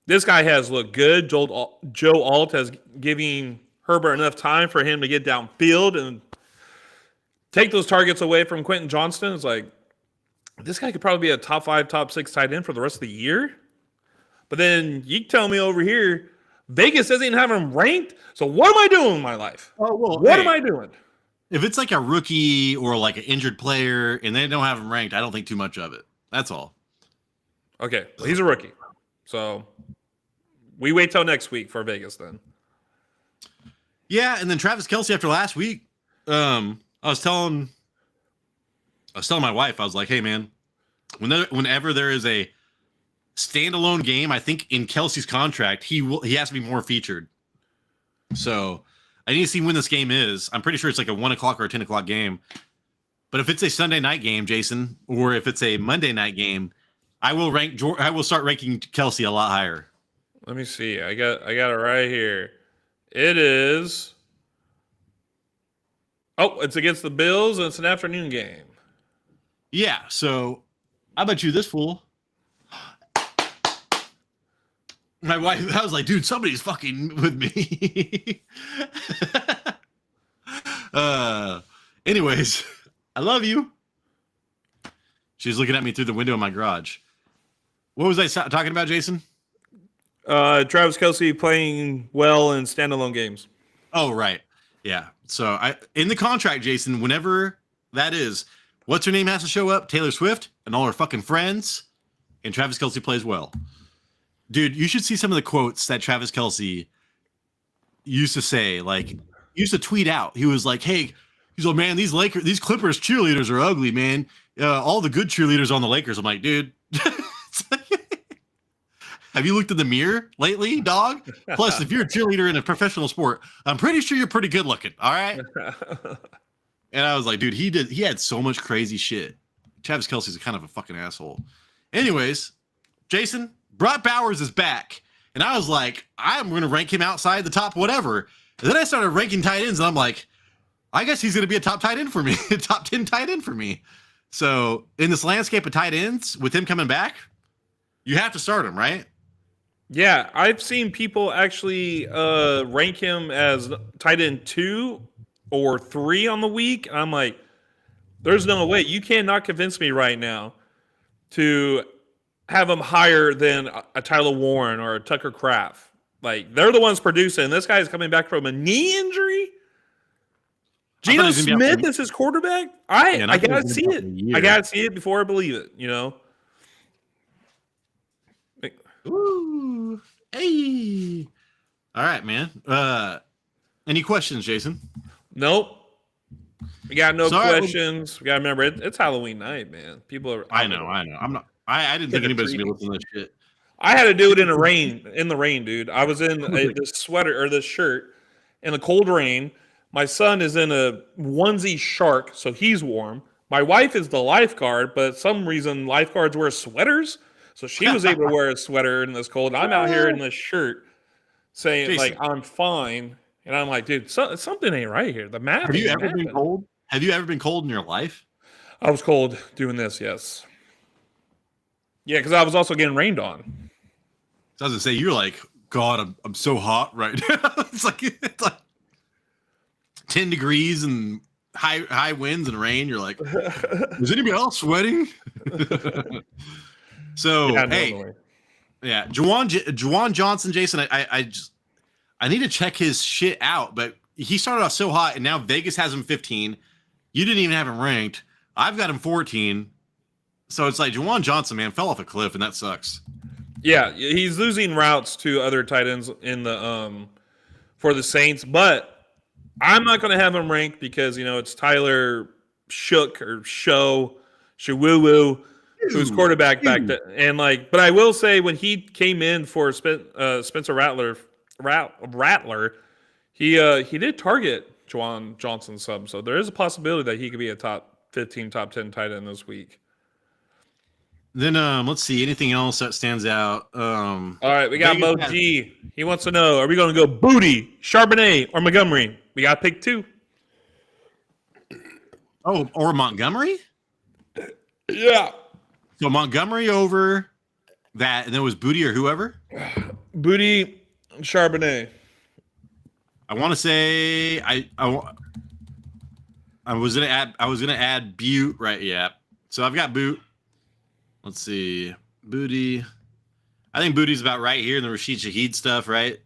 this guy has looked good. Joe Alt has giving Herbert enough time for him to get downfield and take those targets away from Quentin Johnston. It's like, this guy could probably be a top 5, top 6 tight end for the rest of the year. But then you tell me over here, Vegas doesn't even have him ranked. So what am I doing in my life? Oh, well, what am I doing? If it's like a rookie or like an injured player and they don't have him ranked, I don't think too much of it. That's all. Okay, well, he's a rookie. So we wait till next week for Vegas then. Yeah, and then Travis Kelce after last week, I was telling my wife, I was like, hey, man, whenever there is a standalone game, I think in Kelce's contract, he has to be more featured. So I need to see when this game is. I'm pretty sure it's like a 1 o'clock or a 10 o'clock game. But if it's a Sunday night game, Jason, or if it's a Monday night game, I will start ranking Kelce a lot higher. Let me see. I got it right here. It is. Oh, it's against the Bills, and it's an afternoon game. Yeah, so I bet you this fool. My wife, I was like, dude, somebody's fucking with me. Anyways, I love you. She's looking at me through the window in my garage. What was I talking about, Jason? Travis Kelce playing well in standalone games. Oh, right. Yeah. So in the contract, Jason, whenever that is, what's her name has to show up? Taylor Swift and all her fucking friends. And Travis Kelce plays well. Dude, you should see some of the quotes that Travis Kelce used to say, like, used to tweet out. He was like, hey, he's like, man, these Clippers cheerleaders are ugly, man. All the good cheerleaders on the Lakers. I'm like, dude, have you looked in the mirror lately, dog? Plus, if you're a cheerleader in a professional sport, I'm pretty sure you're pretty good looking. All right. And I was like, dude, he had so much crazy shit. Travis Kelce's kind of a fucking asshole. Anyways, Jason, Brock Bowers is back. And I was like, I'm going to rank him outside the top whatever. And then I started ranking tight ends, and I'm like, I guess he's going to be a top tight end for me, a top 10 tight end for me. So in this landscape of tight ends, with him coming back, you have to start him, right? Yeah, I've seen people actually rank him as tight end 2 or 3 on the week. I'm like, there's no way. You cannot convince me right now to have him higher than a Tyler Warren or a Tucker Kraft. Like, they're the ones producing. This guy's coming back from a knee injury. Geno Smith is his quarterback. I gotta see it. I gotta see it before I believe it. You know. Ooh, hey. All right, man. Any questions, Jason? Nope. We got no questions. We gotta remember it's Halloween night, man. People are. I know. I'm not. I didn't think anybody's gonna be listening to this shit. I had to do it in the rain, dude. I was in this sweater or this shirt in the cold rain. My son is in a onesie shark, so he's warm. My wife is the lifeguard, but some reason lifeguards wear sweaters, so she was able to wear a sweater in this cold. I'm out here in this shirt saying, Jason, like, I'm fine. And I'm like, dude, something ain't right here. The math. Have you ever been cold? Have you ever been cold in your life? I was cold doing this, yes. Yeah, because I was also getting rained on. So I was gonna say, you're like, God, I'm so hot right now. it's like 10 degrees and high winds and rain. You're like, is anybody else sweating? So yeah, hey, yeah, Juwan Johnson, Jason, I need to check his shit out, but he started off so hot, and now Vegas has him 15. You didn't even have him ranked. I've got him 14. So it's like Juwan Johnson, man, fell off a cliff, and that sucks. Yeah, he's losing routes to other tight ends in the for the Saints, but I'm not going to have him ranked because it's Tyler Shewoo, who's quarterback back then, and but I will say when he came in for Spencer Rattler, he did target Juwan Johnson some, so there is a possibility that he could be a top 15 top 10 tight end this week. Then let's see, anything else that stands out. All right, we got Mo G. He wants to know, are we going to go Booty, Charbonnet, or Montgomery? We got to pick two. Oh, or Montgomery? Yeah. So Montgomery over that, and then it was Booty or whoever? Booty, Charbonnet. I want to say I was gonna add Butte, right? Yeah. So I've got Boot. Let's see, Booty. I think Booty's about right here in the Rashid Shaheed stuff, right?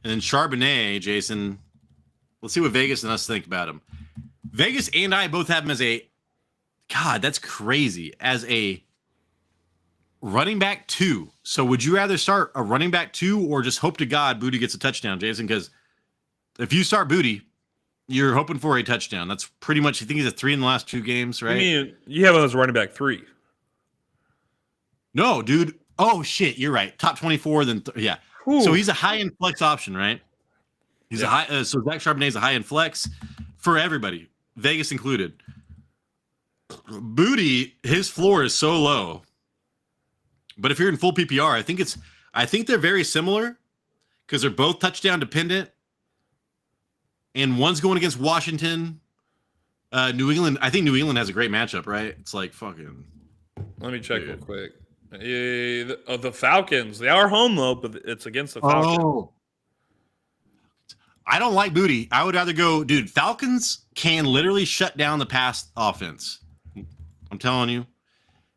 And then Charbonnet, Jason. Let's see what Vegas and us think about him. Vegas and I both have him as a. God, that's crazy. As a running back 2. So would you rather start a running back 2 or just hope to God Booty gets a touchdown, Jason? Because if you start Booty, you're hoping for a touchdown. That's pretty much, I think he's a 3 in the last 2 games, right? I mean, you have him as running back 3. No, dude. Oh, shit. You're right. Top 24, then, yeah. Ooh. So he's a high-end flex option, right? He's a high, so Zach Charbonnet's a high-end flex for everybody, Vegas included. Booty, his floor is so low. But if you're in full PPR, I think they're very similar because they're both touchdown dependent. And one's going against Washington. New England, I think New England has a great matchup, right? It's like fucking. Let me check real quick. The Falcons, they are home though, but it's against the Falcons. Oh. I don't like Booty. I would rather go, dude. Falcons can literally shut down the pass offense. I'm telling you.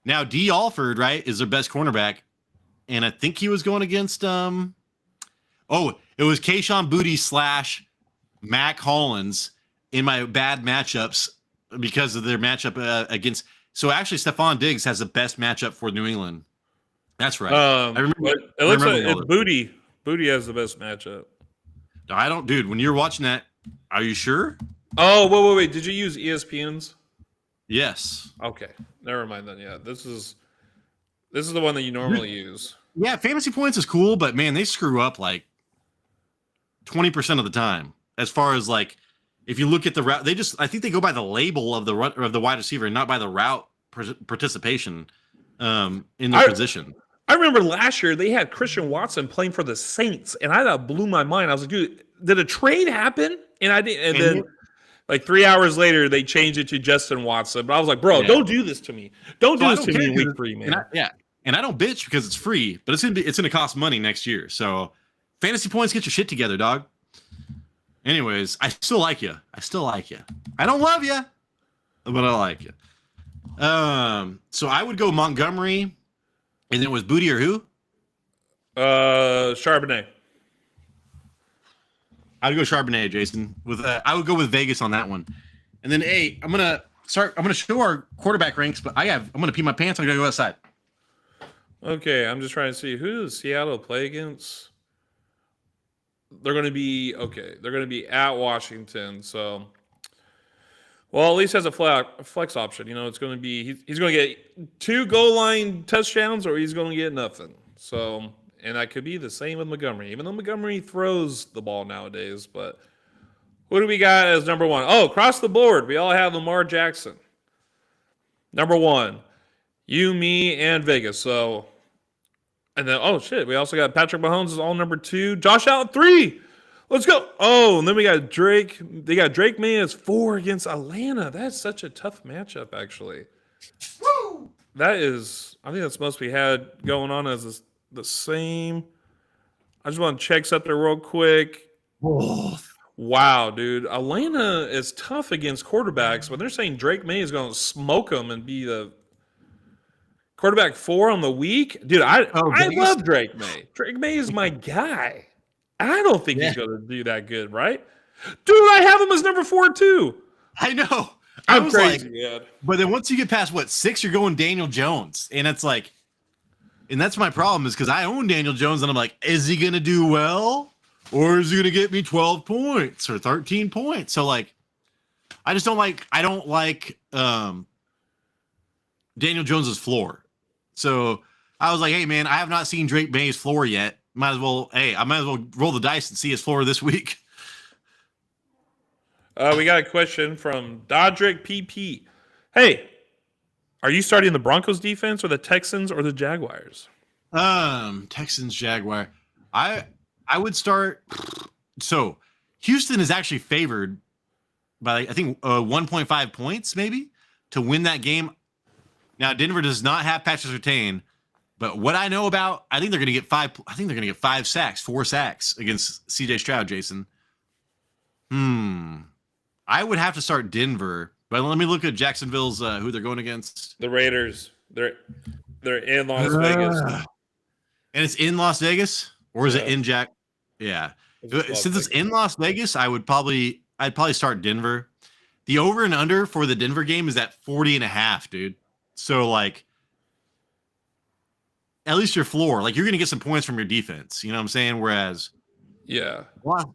Now, D. Alford, right, is their best cornerback. And I think he was going against it was Keyshawn Booty / Mac Hollins in my bad matchups because of their matchup against. So actually, Stephon Diggs has the best matchup for New England. That's right. I remember. It looks like it's Booty. Booty has the best matchup. I don't, dude. When you're watching that, are you sure? Oh, wait. Did you use ESPN's? Yes. Okay. Never mind then. Yeah, this is the one that you normally use. Yeah, fantasy points is cool, but man, they screw up like 20% of the time. As far as like, if you look at the route, I think they go by the label of the wide receiver and not by the route participation in their position. I remember last year they had Christian Watson playing for the Saints, and that blew my mind. I was like, dude, did a trade happen? And I didn't. And then, like 3 hours later, they changed it to Justin Watson. But I was like, bro, don't do this to me. Don't do this to me in week 3, man. And I don't bitch because it's free, but it's gonna cost money next year. So, fantasy points, get your shit together, dog. Anyways, I still like you. I don't love you, but I like you. So I would go Montgomery, and then it was Booty or who? Charbonnet. I'd go Charbonnet, Jason. I would go with Vegas on that one. And then I'm gonna show our quarterback ranks, but I'm gonna pee my pants. I'm gonna go outside. Okay, I'm just trying to see who does Seattle play against. They're going to be They're going to be at Washington. So, well, at least has a flex option. You know, it's going to be he's going to get 2 goal line touchdowns, or he's going to get nothing. So, and that could be the same with Montgomery, even though Montgomery throws the ball nowadays. But who do we got as number 1? Oh, across the board, we all have Lamar Jackson. Number 1, you, me, and Vegas. So. And then, oh, shit, we also got Patrick Mahomes is all number 2. Josh Allen, 3. Let's go. Oh, and then we got Drake. They got Drake May as 4 against Atlanta. That's such a tough matchup, actually. Woo! I think that's most we had going on as the same. I just want to check something real quick. Oh. Wow, dude. Atlanta is tough against quarterbacks, but they're saying Drake May is going to smoke them and be the quarterback 4 on the week. Dude, I love Drake May. Drake May is my guy. I don't think he's going to do that good, right? Dude, I have him as number 4 too. I know. I'm crazy, man. But then once you get past 6, you're going Daniel Jones. And it's like, and that's my problem is because I own Daniel Jones and I'm like, is he going to do well? Or is he going to get me 12 points or 13 points? So like, I don't like Daniel Jones's floor. So I was like, hey man, I have not seen Drake May's floor yet. I might as well roll the dice and see his floor this week. We got a question from Dodrick PP. Hey, are you starting the Broncos defense or the Texans or the Jaguars? Texans, Jaguar. I would start. So Houston is actually favored by I think 1.5 points maybe to win that game. Now Denver does not have Patrick Surtain, but what I know about, I think they're going to get five. I think they're going to get 5 sacks, 4 sacks against C.J. Stroud. Jason. I would have to start Denver, but let me look at Jacksonville's who they're going against. The Raiders. They're in Las Vegas. And it's in Las Vegas, or is it in Jack? Yeah. Since it's in Las Vegas, I'd probably start Denver. The over and under for the Denver game is at 40.5, dude. So like, at least your floor, like you're gonna get some points from your defense. You know what I'm saying? Whereas, yeah,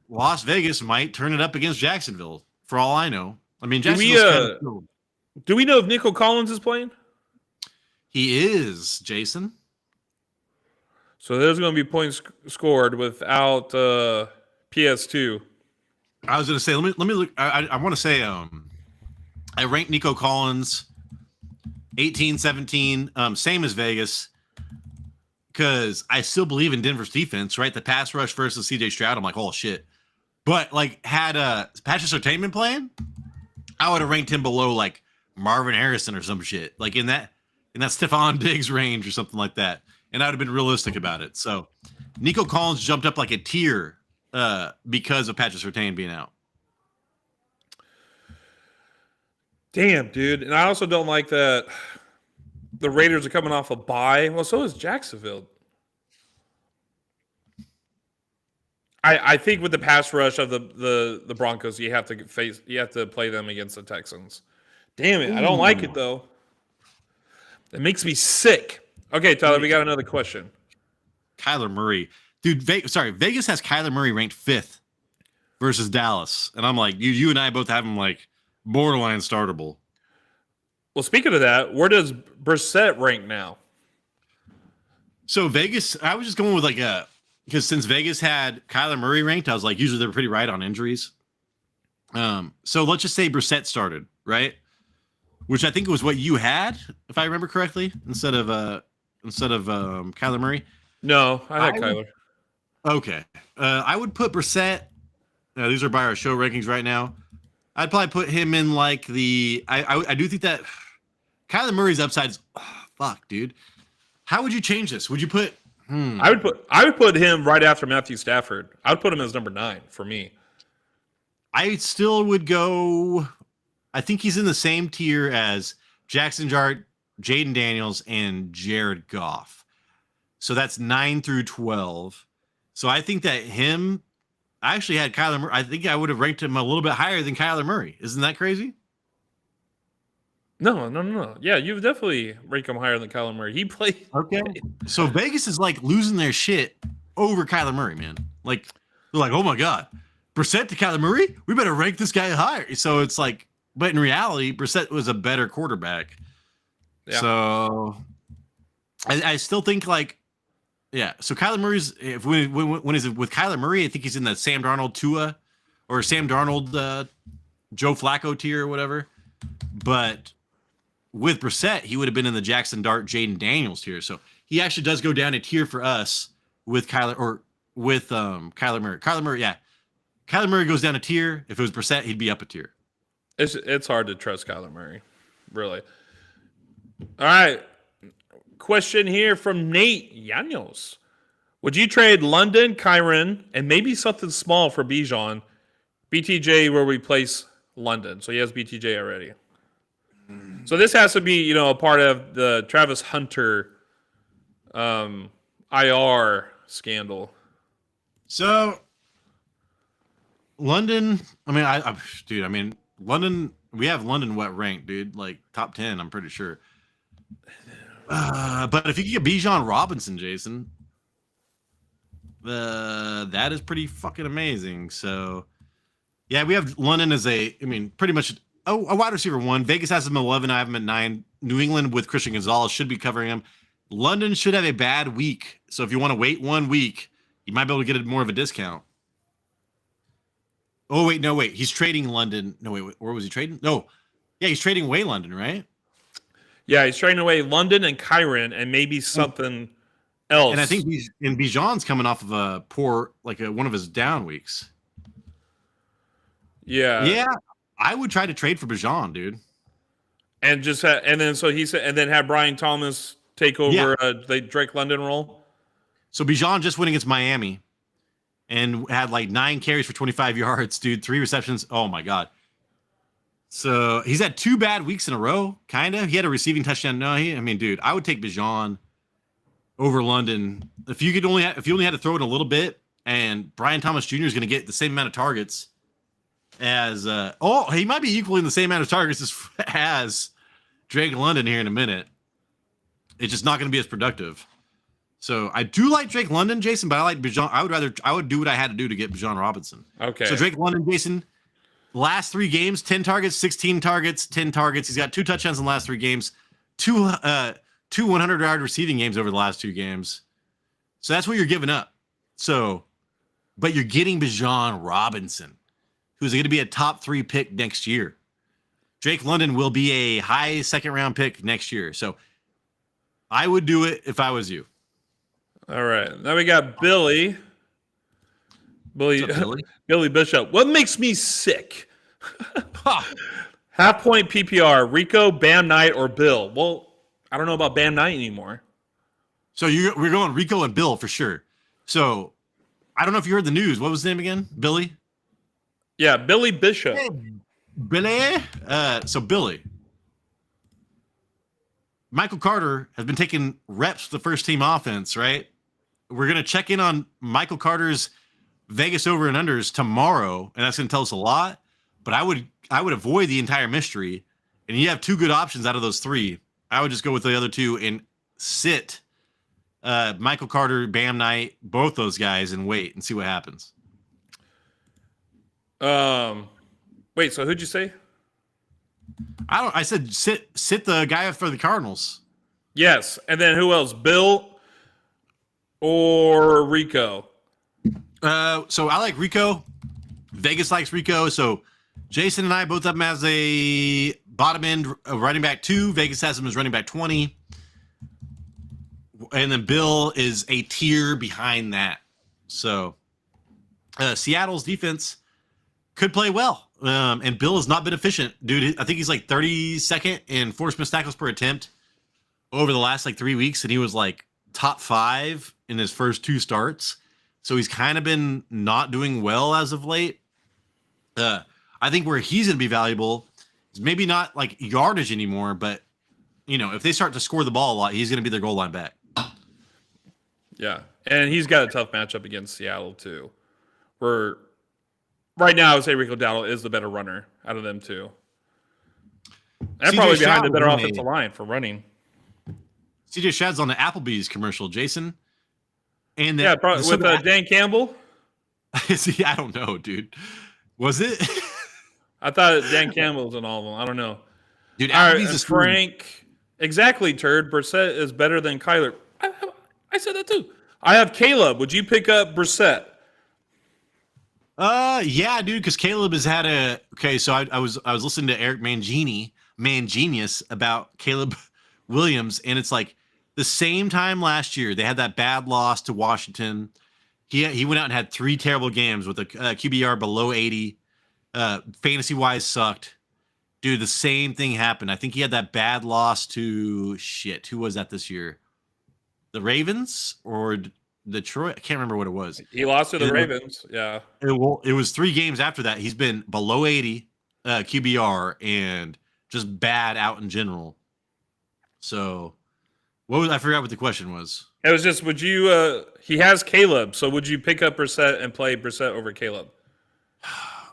Las Vegas might turn it up against Jacksonville. For all I know, I mean, Jacksonville's do we know if Nico Collins is playing? He is, Jason. So there's going to be points scored without PS2. I was going to say, let me look. I want to say, I ranked Nico Collins 18, 17, same as Vegas, because I still believe in Denver's defense, right? The pass rush versus CJ Stroud, I'm like, oh shit. But like, had Patrick Surtain been playing, I would have ranked him below like Marvin Harrison or some shit, like in that Stephon Diggs range or something like that. And I would have been realistic about it. So Nico Collins jumped up like a tier because of Patrick Surtain being out. Damn, dude. And I also don't like that the Raiders are coming off a bye. Well, so is Jacksonville. I think with the pass rush of the Broncos, you have to play them against the Texans. Damn it. I don't like it though. It makes me sick. Okay, Tyler, we got another question. Kyler Murray. Dude, Vegas has Kyler Murray ranked 5th versus Dallas. And I'm like, you and I both have him like borderline startable. Well, speaking of that, where does Brissett rank now? So Vegas, I was just going with because since Vegas had Kyler Murray ranked, I was like, usually they're pretty right on injuries. So let's just say Brissett started, right? Which I think was what you had, if I remember correctly, instead of Kyler Murray. No, I had Kyler. Okay, I would put Brissett. These are by our show rankings right now. I'd probably put him in like the. I do think that Kyler Murray's upside's fuck, dude. How would you change this? Would you put? I would put him right after Matthew Stafford. I would put him as number 9 for me. I still would go. I think he's in the same tier as Jackson Dart, Jaden Daniels, and Jared Goff. So that's 9 through 12. So I think that I actually had Kyler Murray. I think I would have ranked him a little bit higher than Kyler Murray. Isn't that crazy? No. Yeah, you've definitely ranked him higher than Kyler Murray. He played. Okay. So Vegas is like losing their shit over Kyler Murray, man. Like, they're like, oh my God, Brissett to Kyler Murray? We better rank this guy higher. So it's like, but in reality, Brissett was a better quarterback. Yeah. So I still think like, yeah. So Kyler Murray's when is it with Kyler Murray? I think he's in the Sam Darnold Tua or Sam Darnold Joe Flacco tier or whatever. But with Brissett, he would have been in the Jackson Dart Jaden Daniels tier. So he actually does go down a tier for us with Kyler Murray. Kyler Murray, yeah. Kyler Murray goes down a tier. If it was Brissett, he'd be up a tier. It's hard to trust Kyler Murray, really. All right. Question here from Nate Yanos. Would you trade London, Kyron, and maybe something small for Bijan? BTJ will replace London. So he has BTJ already. So this has to be, a part of the Travis Hunter IR scandal. So London, London, we have London wet ranked, dude, like top 10, I'm pretty sure. But if you could get Bijan Robinson, Jason, that is pretty fucking amazing. So, yeah, we have London as pretty much a wide receiver 1. Vegas has him at 11. I have him at 9. New England with Christian Gonzalez should be covering him. London should have a bad week. So if you want to wait 1 week, you might be able to get more of a discount. Oh wait, no wait. He's trading London. No wait, where was he trading? No, yeah, he's trading away London, right? Yeah, he's trading away London and Kyron and maybe something And I else. think Bijan's coming off of a poor, one of his down weeks. Yeah. Yeah, I would try to trade for Bijan, dude. And just and then so he said, and then have Brian Thomas take over the Drake London role. So Bijan just went against Miami and had like 9 carries for 25 yards, dude. 3 receptions. Oh my god. So he's had 2 bad weeks in a row, kind of. He had a receiving touchdown. No, dude, I would take Bijan over London if you only had to throw it a little bit. And Brian Thomas Jr. is going to get the same amount of targets as he might be equaling the same amount of targets as Drake London here in a minute. It's just not going to be as productive. So I do like Drake London, Jason, but I like Bijan. I would do what I had to do to get Bijan Robinson. Okay. So Drake London, Jason, last 3 games, 10 targets, 16 targets, 10 targets. He's got 2 touchdowns in the last 3 games, 2 100-yard receiving games over the last 2 games. So that's what you're giving up. So, but you're getting Bijan Robinson, who's going to be a top 3 pick next year. Drake London will be a high second-round pick next year. So I would do it if I was you. All right. Now we got Billy. Billy Bishop. What makes me sick? Half point PPR, Rico, Bam Knight, or Bill? Well, I don't know about Bam Knight anymore. So we're going Rico and Bill for sure. So I don't know if you heard the news. What was his name again? Billy? Yeah, Billy Bishop. Hey, Billy. So Billy. Michael Carter has been taking reps for the first team offense, right? We're going to check in on Michael Carter's Vegas over and unders tomorrow, and that's going to tell us a lot. But I would avoid the entire mystery, and you have 2 good options out of those 3. I would just go with the other 2 and sit Michael Carter, Bam Knight, both those guys, and wait and see what happens. Wait. So who'd you say? I said sit the guy up for the Cardinals. Yes, and then who else? Bill or Rico? So I like Rico. Vegas likes Rico. So Jason and I both have him as a bottom end running back 2. Vegas has him as running back 20. And then Bill is a tier behind that. So Seattle's defense could play well. And Bill has not been efficient, dude. I think he's like 32nd in forced missed tackles per attempt over the last 3 weeks. And he was like top 5 in his first 2 starts. So he's kind of been not doing well as of late. I think where he's going to be valuable is maybe not like yardage anymore, but if they start to score the ball a lot, he's going to be their goal line back. Yeah, and he's got a tough matchup against Seattle too. Where right now I would say Rico Dowdle is the better runner out of them two. And probably behind the better offensive line for running. CJ Stroud's on the Applebee's commercial, Jason. And with Dan Campbell. See, I don't know, dude. Was it? I thought Dan Campbell was in all of them. I don't know. Dude, Applebee's is Frank. Exactly, Turd. Brissett is better than Kyler. I said that too. I have Caleb. Would you pick up Brissett? Yeah, dude, because Caleb has had a so I was listening to Eric Mangenius about Caleb Williams, and it's like the same time last year they had that bad loss to Washington. He went out and had 3 terrible games with a QBR below 80. Fantasy wise sucked. Dude, the same thing happened. I think he had that bad loss to who was that this year? The Ravens or Detroit? I can't remember what it was. He lost to the Ravens. Yeah. It was 3 games after that. He's been below 80 QBR and just bad out in general. So, I forgot what the question was. It was just, would you? He has Caleb, so would you pick up Brissett and play Brissett over Caleb?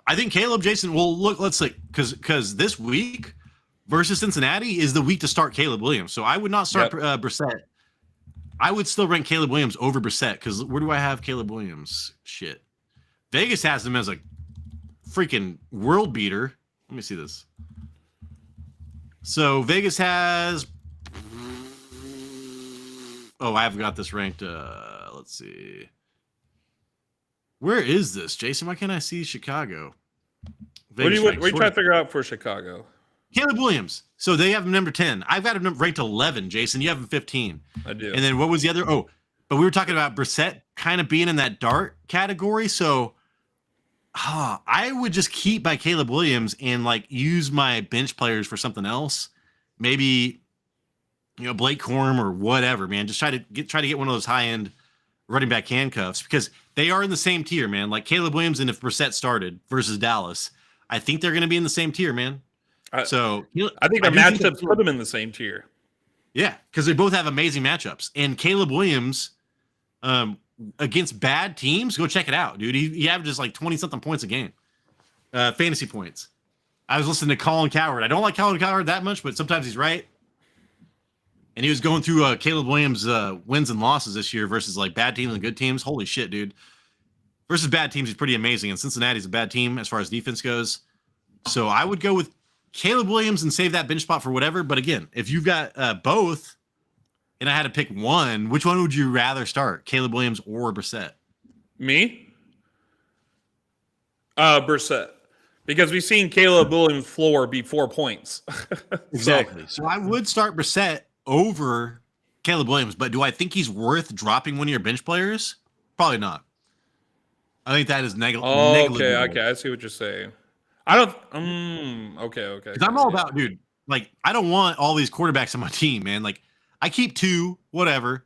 I think Caleb, Jason. Well, look, let's see, because this week versus Cincinnati is the week to start Caleb Williams. So I would not start Brissett. I would still rank Caleb Williams over Brissett because where do I have Caleb Williams? Shit. Vegas has him as a freaking world beater. Let me see this. So Vegas has. Oh, I've got this ranked. Let's see. Where is this, Jason? Why can't I see Chicago? What are you ranks. trying to figure out for Chicago? Caleb Williams. So they have him number 10. I've got him ranked 11, Jason. You have him 15. I do. And then what was the other? Oh, but we were talking about Brissett kind of being in that dart category. So I would just keep my Caleb Williams and like use my bench players for something else. Maybe, Blake Corum or whatever, man. Just try to get one of those high-end running back handcuffs because they are in the same tier, man. Like Caleb Williams and if Brissett started versus Dallas, I think they're going to be in the same tier, man. I think the matchups put them in the same tier. Yeah, because they both have amazing matchups. And Caleb Williams against bad teams, go check it out, dude. He averages like 20-something points a game, fantasy points. I was listening to Colin Cowherd. I don't like Colin Cowherd that much, but sometimes he's right. And he was going through Caleb Williams' wins and losses this year versus like bad teams and good teams. Holy shit, dude. Versus bad teams, he's pretty amazing. And Cincinnati's a bad team as far as defense goes. So I would go with Caleb Williams and save that bench spot for whatever. But again, if you've got both and I had to pick one, which one would you rather start? Caleb Williams or Brissett? Me? Brissett. Because we've seen Caleb Williams' floor be 4 points. Exactly. So I would start Brissett over Caleb Williams. But do I think he's worth dropping one of your bench players? Probably not. I think that is negligible. Okay. I see what you're saying. I don't. Okay. Because I'm all about, dude. Like, I don't want all these quarterbacks on my team, man. Like, I keep 2, whatever.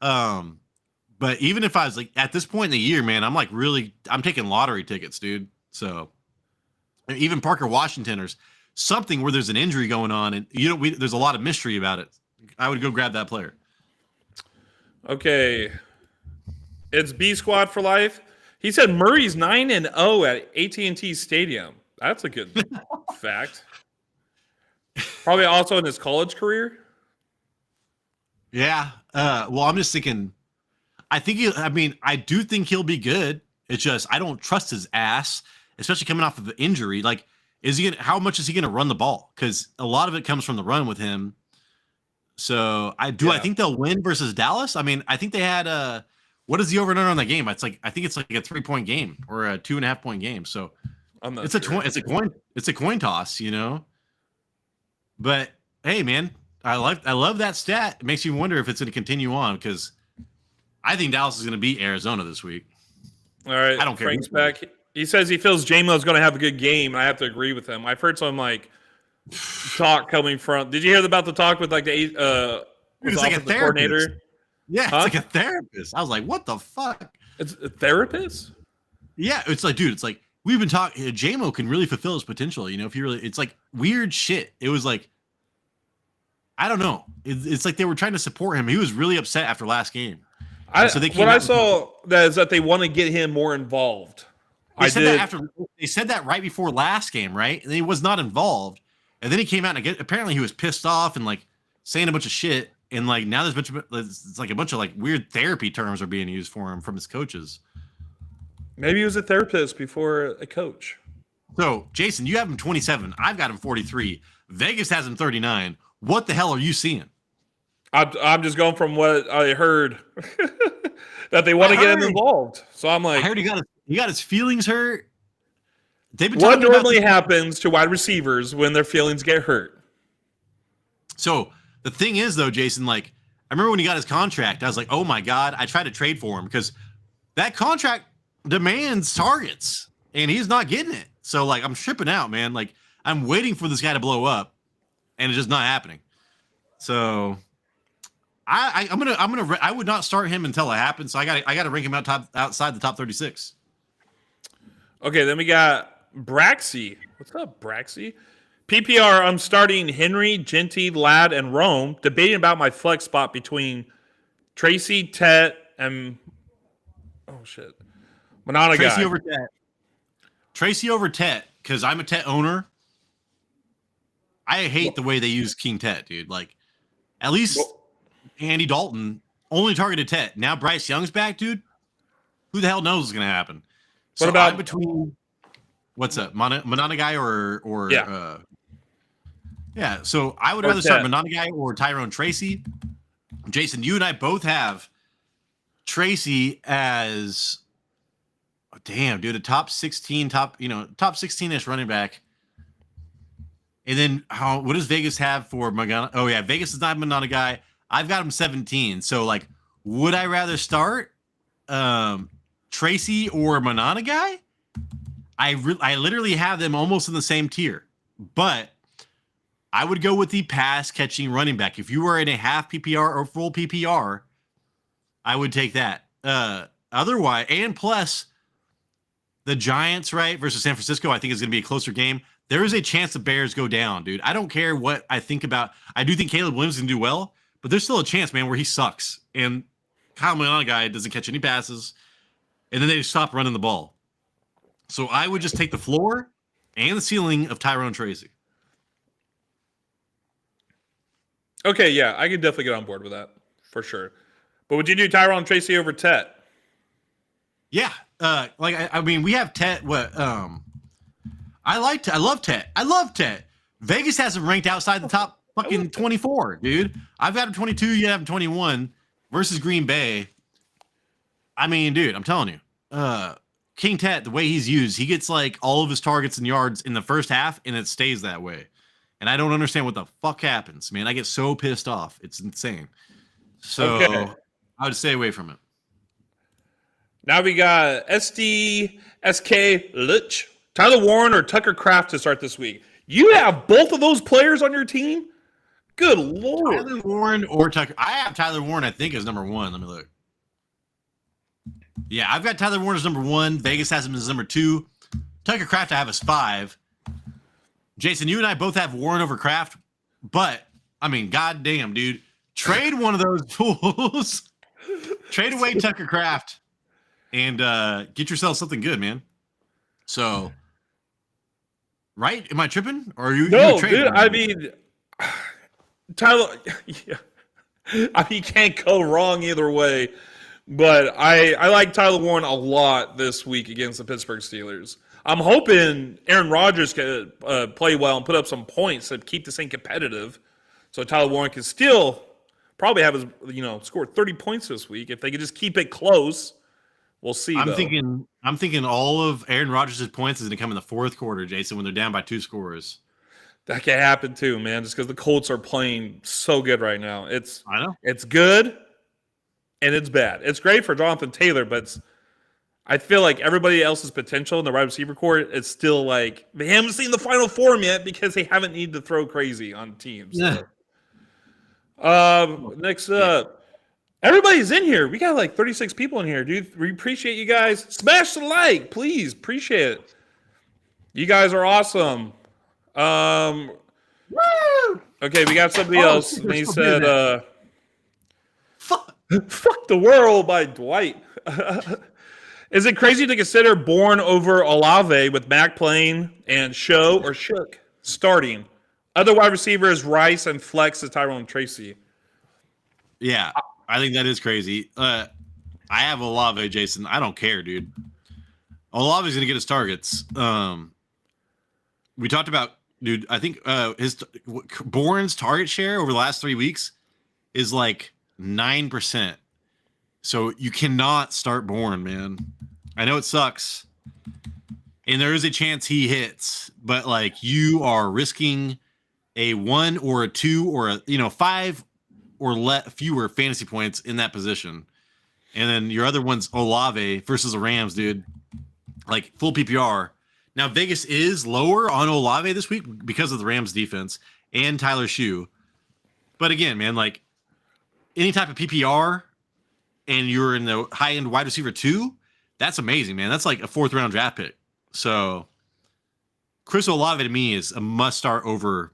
But even if I was like at this point in the year, man, I'm taking lottery tickets, dude. So even Parker Washington or something where there's an injury going on, and there's a lot of mystery about it. I would go grab that player. Okay, it's B Squad for life. He said Murray's 9-0 at AT&T Stadium. That's a good fact. Probably also in his college career. Yeah. Well, I'm just thinking. I do think he'll be good. It's just I don't trust his ass, especially coming off of the injury. Like, how much is he going to run the ball? Because a lot of it comes from the run with him. So I think they'll win versus Dallas. I mean, I think they had what is the over and under on that game? I think it's like a 3-point game or a 2.5-point game. So it's a coin toss, But hey, man, I love that stat. It makes you wonder if it's going to continue on because I think Dallas is going to beat Arizona this week. All right, I don't care. Frank's back. He says he feels J-Mo's going to have a good game. I have to agree with him. I've heard some talk coming from. Did you hear about the talk with the it's like a therapist coordinator? Yeah, it's like a therapist. I was like, what the fuck? It's a therapist? Yeah, it's like, dude, it's like we've been talking. J-Mo can really fulfill his potential. If you really, it's like weird shit. It was like, I don't know. It's like they were trying to support him. He was really upset after last game. I saw that is that they want to get him more involved. They said that right before last game, right? And he was not involved. And then he came out and apparently he was pissed off and like saying a bunch of shit. And like now there's a bunch of like weird therapy terms are being used for him from his coaches. Maybe he was a therapist before a coach. So Jason, you have him 27. I've got him 43. Vegas has him 39. What the hell are you seeing? I'm just going from what I heard that they want to get him involved. So I'm like, I heard he got his feelings hurt. What normally happens to wide receivers when their feelings get hurt? So the thing is, though, Jason, like I remember when he got his contract, I was like, oh my God, I tried to trade for him because that contract demands targets and he's not getting it. So like I'm tripping out, man. Like I'm waiting for this guy to blow up and it's just not happening. So I would not start him until it happens. So I got to rank him outside the top 36. Okay, then we got Braxy. What's up, Braxy? PPR, I'm starting Henry, Genty, Ladd, and Rome, debating about my flex spot between Tracy, Tet, and Manana Tracy guy. over Tet. Tracy over Tet, because I'm a Tet owner. I hate the way they use King Tet, dude. Like, at least Andy Dalton only targeted Tet. Now Bryce Young's back, dude. Who the hell knows what's going to happen? So what about I'm between what's up, Manana guy or yeah? Yeah. So I would rather start Manana guy or Tyrone Tracy. Jason, you and I both have Tracy as damn, dude, a top 16-ish running back. And then what does Vegas have for Magana? Oh yeah, Vegas is not a guy. I've got him 17. So like, would I rather start Tracy or Manana guy? I literally have them almost in the same tier, but I would go with the pass catching running back. If you were in a half PPR or full PPR, I would take that. Otherwise, and plus the Giants, right, versus San Francisco, I think is going to be a closer game. There is a chance the Bears go down, dude. I don't care what I think about. I do think Caleb Williams can do well, but there's still a chance, man, where he sucks. And Kyle Manana guy doesn't catch any passes, and then they stop running the ball. So I would just take the floor and the ceiling of Tyrone Tracy. Okay, yeah, I could definitely get on board with that for sure. But would you do Tyrone Tracy over Tet? Yeah, I mean, we have Tet. I love Tet. I love Tet. Vegas has him ranked outside the top fucking 24, dude. I've got him 22. You have him 21 versus Green Bay. I mean, dude, I'm telling you, King Tet, the way he's used, he gets like all of his targets and yards in the first half, and it stays that way. And I don't understand what the fuck happens, man. I get so pissed off. It's insane. So I would stay away from it. Now we got SK Lutch, Tyler Warren, or Tucker Kraft to start this week. You have both of those players on your team? Good Lord. Tyler Warren or Tucker. I have Tyler Warren, I think, as number 1. Let me look. Yeah, I've got Tyler Warren as number 1. Vegas has him as number 2. Tucker Kraft I have as 5. Jason, you and I both have Warren over Kraft, but, I mean, goddamn, dude. Trade one of those fools. Trade away Tucker Kraft and get yourself something good, man. So, right? Am I tripping? Or are you? No, dude. I mean, Tyler. Yeah. I mean, you can't go wrong either way. But I like Tyler Warren a lot this week against the Pittsburgh Steelers. I'm hoping Aaron Rodgers can play well and put up some points to keep this thing competitive. So Tyler Warren can still probably have his, score 30 points this week if they could just keep it close. We'll see. I'm thinking all of Aaron Rodgers' points is going to come in the fourth quarter, Jason, when they're down by 2 scores. That can happen too, man. Just because the Colts are playing so good right now. I know it's good and it's bad. It's great for Jonathan Taylor, but I feel like everybody else's potential in the wide receiver court is still like they haven't seen the final form yet because they haven't needed to throw crazy on teams. Yeah. So. Next up, everybody's in here. We got like 36 people in here, dude. We appreciate you guys. Smash the like, please. Appreciate it. You guys are awesome. Woo! Okay, we got somebody else. And he said, fuck the world by Dwight. Is it crazy to consider Bourne over Olave with Mac playing and Show or Shook starting? Other wide receivers, Rice and Flex is Tyrone Tracy. Yeah, I think that is crazy. I have Olave, Jason. I don't care, dude. Olave's going to get his targets. We talked about, dude, I think Bourne's target share over the last 3 weeks is like 9%. So you cannot start Bourne, man. I know it sucks. And there is a chance he hits, but like you are risking a 1 or a 2 or a 5 or fewer fantasy points in that position. And then your other one's Olave versus the Rams, dude. Like full PPR. Now Vegas is lower on Olave this week because of the Rams defense and Tyler Shue. But again, man, like any type of PPR and you're in the high-end wide receiver 2, that's amazing, man. That's like a 4th-round draft pick. So Chris Olave to me is a must-start over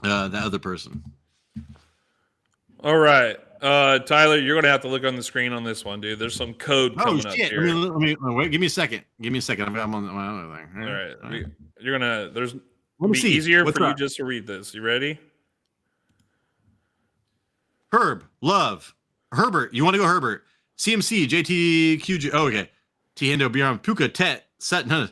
that other person. All right. Tyler, you're going to have to look on the screen on this one, dude. There's some code coming up here. Let me wait. Give me a second. I'm on my other thing. All right. You're going to – there's – Let me see. Easier for you just to read this. You ready? Love. Herbert. You want to go Herbert. CMC, JT, QJ. Oh, okay. T. Hendo, Bjorn, Puka, Tet, Sutton,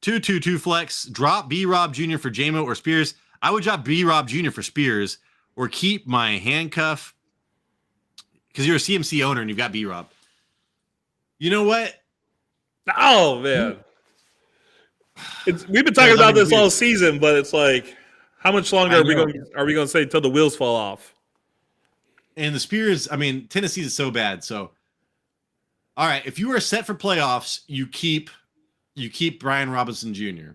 2-2-2 flex. Drop B-Rob Jr. for JMO or Spears. I would drop B-Rob Jr. for Spears or keep my handcuff because you're a CMC owner and you've got B-Rob. You know what? Oh man, we've been talking about this all season, but it's like, how much longer are we going to say until the wheels fall off? And the Spears, I mean, Tennessee is so bad. So, all right, if you are set for playoffs, you keep Brian Robinson Jr.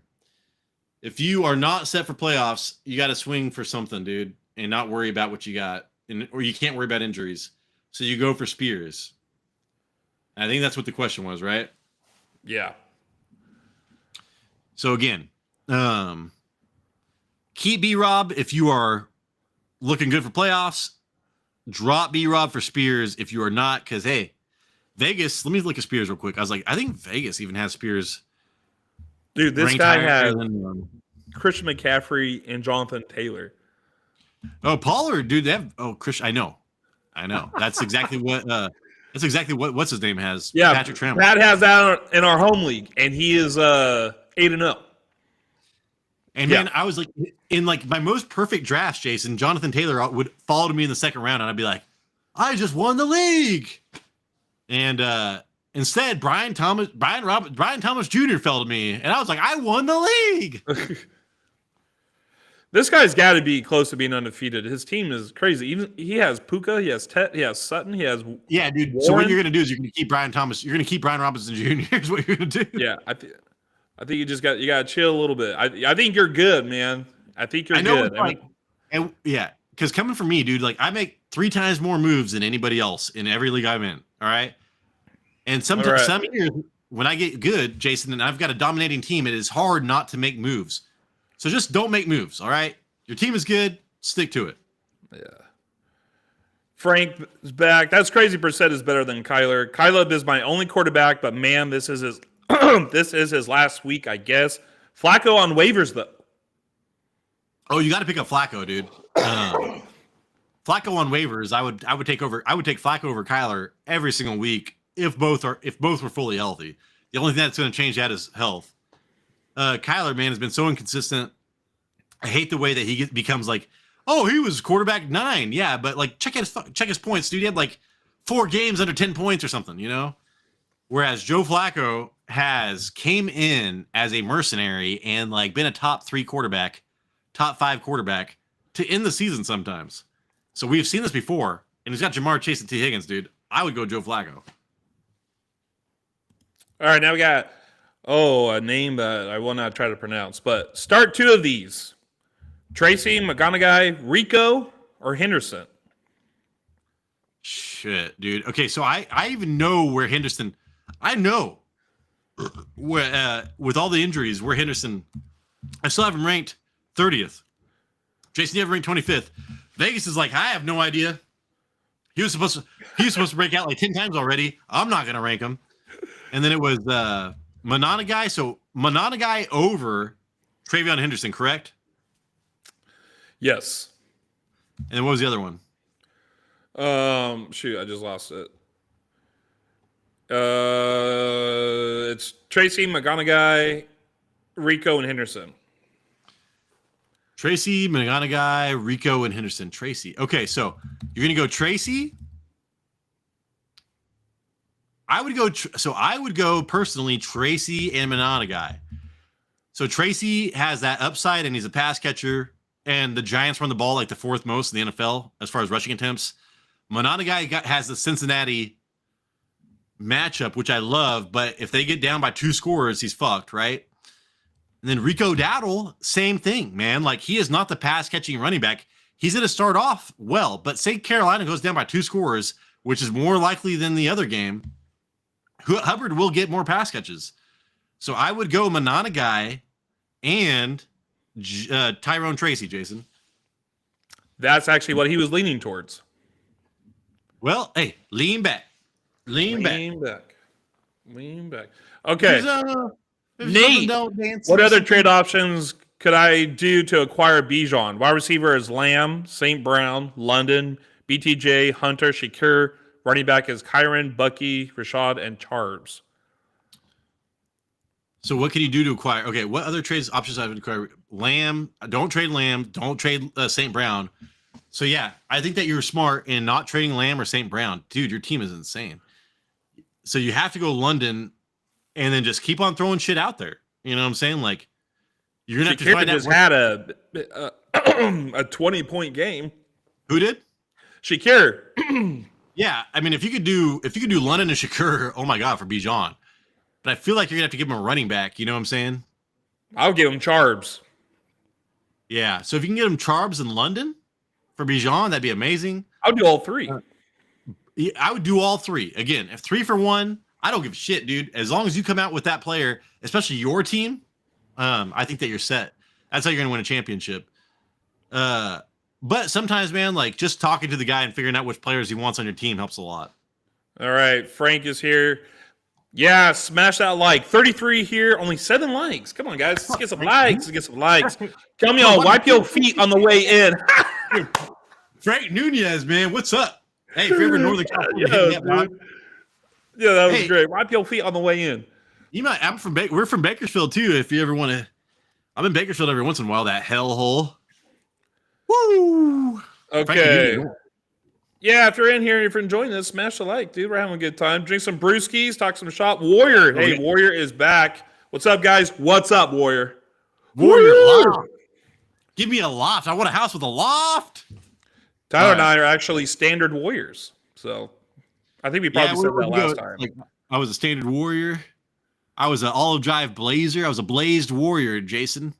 If you are not set for playoffs, you got to swing for something, dude, and not worry about what you got, or you can't worry about injuries. So you go for Spears. I think that's what the question was, right? Yeah. So again, keep B-Rob if you are looking good for playoffs. Drop B-Rob for Spears if you are not, because, hey, Vegas, let me look at Spears real quick. I was like, I think Vegas even has Spears. Dude, this guy has Christian McCaffrey and Jonathan Taylor. Oh, Pollard, dude, they have Chris. I know. That's exactly what what's his name has. Yeah, Patrick Trammell. Pat has that in our home league, and he is 8-0. And man, I was like, in like my most perfect drafts, Jason, Jonathan Taylor would follow to me in the second round, and I'd be like, I just won the league. And instead, Brian Thomas Jr. fell to me, and I was like, I won the league. This guy's got to be close to being undefeated. His team is crazy. Even he has Puka, he has Tet, he has Sutton, he has dude. Warren. So what you're gonna do is you're gonna keep Brian Robinson Jr. is what you're gonna do. Yeah, I think you just got to chill a little bit. I think you're good, man. I think you're good. And yeah, because coming from me, dude, like I make 3 times more moves than anybody else in every league I'm in. All right, and some years when I get good, Jason, and I've got a dominating team, it is hard not to make moves. So just don't make moves, all right? Your team is good. Stick to it. Yeah. Frank is back. That's crazy. Brissett is better than Kyler. Kyler is my only quarterback, but man, this is his this is his last week, I guess. Flacco on waivers, though. Oh, you got to pick up Flacco, dude. Flacco on waivers, I would take Flacco over Kyler every single week if both were fully healthy. The only thing that's going to change that is health. Kyler, man, has been so inconsistent. I hate the way that he becomes like, oh, he was quarterback 9. Yeah, but like check his points, dude. He had like 4 games under 10 points or something, you know? Whereas Joe Flacco came in as a mercenary and like been a top 5 quarterback to end the season sometimes. So we've seen this before, and he's got Jamar Chase and T. Higgins, dude. I would go Joe Flacco. All right, now we got a name that I will not try to pronounce, but start 2 of these. Tracy, McGonaghy, Rico, or Henderson? Shit, dude. Okay, so I even know where Henderson... I know where, with all the injuries, where Henderson... I still have him ranked 30th. Jason, you have him ranked 25th. Vegas is like, I have no idea. He was supposed to break out like 10 times already. I'm not going to rank him. And then it was... Mononaghy, so Mononaghy over Travion Henderson, correct? Yes. And then what was the other one? Shoot, I just lost it. It's Tracy, McGonaghy, Rico, and Henderson. Tracy, McGonaghy, Rico, and Henderson. Tracy. Okay, so you're gonna go Tracy. I would go personally Tracy and Mononaghy. So Tracy has that upside, and he's a pass catcher, and the Giants run the ball like the 4th most in the NFL as far as rushing attempts. Mononaghy has the Cincinnati matchup, which I love, but if they get down by 2 scores, he's fucked, right? And then Rico Dowdle, same thing, man. Like, he is not the pass-catching running back. He's going to start off well, but say Carolina goes down by 2 scores, which is more likely than the other game, Hubbard will get more pass catches. So I would go Mononaghy and Tyrone Tracy, Jason. That's actually what he was leaning towards. Well, hey, lean back. Lean back. Okay. Nate, what other trade options could I do to acquire Bijan? Wide receiver is Lamb, St. Brown, London, BTJ, Hunter, Shakur. Running back is Kyron, Bucky, Rashad, and Charbs. So what can you do to acquire? Okay, what other trades options I would acquire? Lamb. Don't trade Lamb. Don't trade St. Brown. So yeah, I think that you're smart in not trading Lamb or St. Brown. Dude, your team is insane. So you have to go London and then just keep on throwing shit out there. You know what I'm saying? Like, you're gonna have to Shakira find out just had a 20-point game. who did. Shakira. Yeah, I mean, if you could do London and Shakur, oh my god, for Bijan. But I feel like you're gonna have to give him a running back. You know what I'm saying? I'll give him Charbs. Yeah. So if you can get him Charbs in London for Bijan, that'd be amazing. I'll do all three. Yeah, I would do all three. Again, if 3 for 1, I don't give a shit, dude. As long as you come out with that player, especially your team, I think that you're set. That's how you're gonna win a championship. But sometimes, man, like just talking to the guy and figuring out which players he wants on your team helps a lot. All right, Frank is here. Yeah, smash that like. 33 here, only 7 likes. Come on, guys. Let's get some likes. Let's get some likes. Come y'all, wipe your feet on the way in. Frank Nunez, man, what's up? Hey, if you're ever in Northern California, yeah, that was great. Wipe your feet on the way in. You might. We're from Bakersfield too. If you ever want to, I'm in Bakersfield every once in a while. That hellhole. Woo. Okay. Yeah, if you're in here, if you're enjoying this, smash the like, dude. We're having a good time. Drink some brewskis, talk some shop. Warrior, hey, Warrior is back. What's up, guys? What's up, Warrior? Warrior loft. Give me a loft. I want a house with a loft. Tyler and I are actually standard Warriors, so I think we probably said that last time. Like, I was a standard Warrior. I was an olive drive blazer. I was a blazed Warrior, Jason.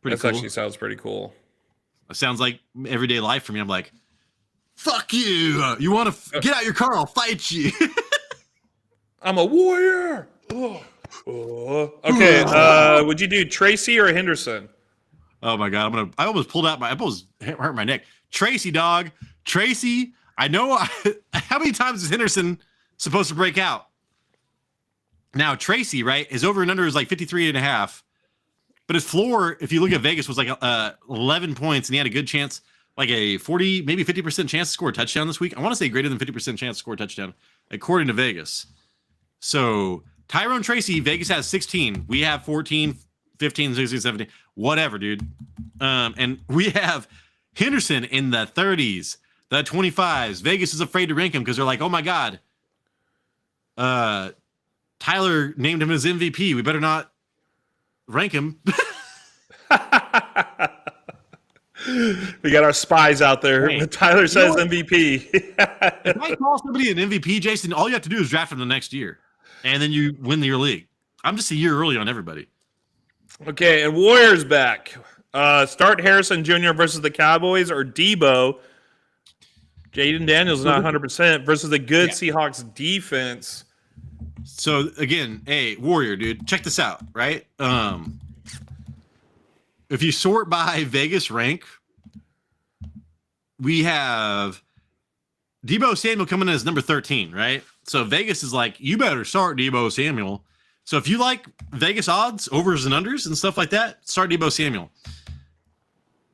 That cool. Actually sounds pretty cool. It sounds like everyday life for me. I'm like, fuck you. You want to get out your car? I'll fight you. I'm a warrior. Okay. Would you do Tracy or Henderson? Oh my god. I almost pulled out I almost hurt my neck. Tracy, dog. Tracy. I know. How many times is Henderson supposed to break out? Now, Tracy, right? His over and under is like 53.5. But his floor, if you look at Vegas, was like 11 points, and he had a good chance, like a 40, maybe 50% chance to score a touchdown this week. I want to say greater than 50% chance to score a touchdown, according to Vegas. So Tyrone Tracy, Vegas has 16. We have 14, 15, 16, 17, whatever, dude. And we have Henderson in the 30s, the 25s. Vegas is afraid to rank him because they're like, oh my God. Tyler named him as MVP. We better not rank him. We got our spies out there. Hey, Tyler says MVP. If I call somebody an MVP, Jason, all you have to do is draft him the next year, and then you win your league. I'm just a year early on everybody. Okay, and Warriors back. Start Harrison Jr. versus the Cowboys or Debo. Jaden Daniels not 100% versus the good Seahawks defense. So again, hey, Warrior, dude, check this out, right? If you sort by Vegas rank, we have Debo Samuel coming in as number 13, right? So Vegas is like, you better start Debo Samuel. So if you like Vegas odds, overs and unders and stuff like that, start Debo Samuel.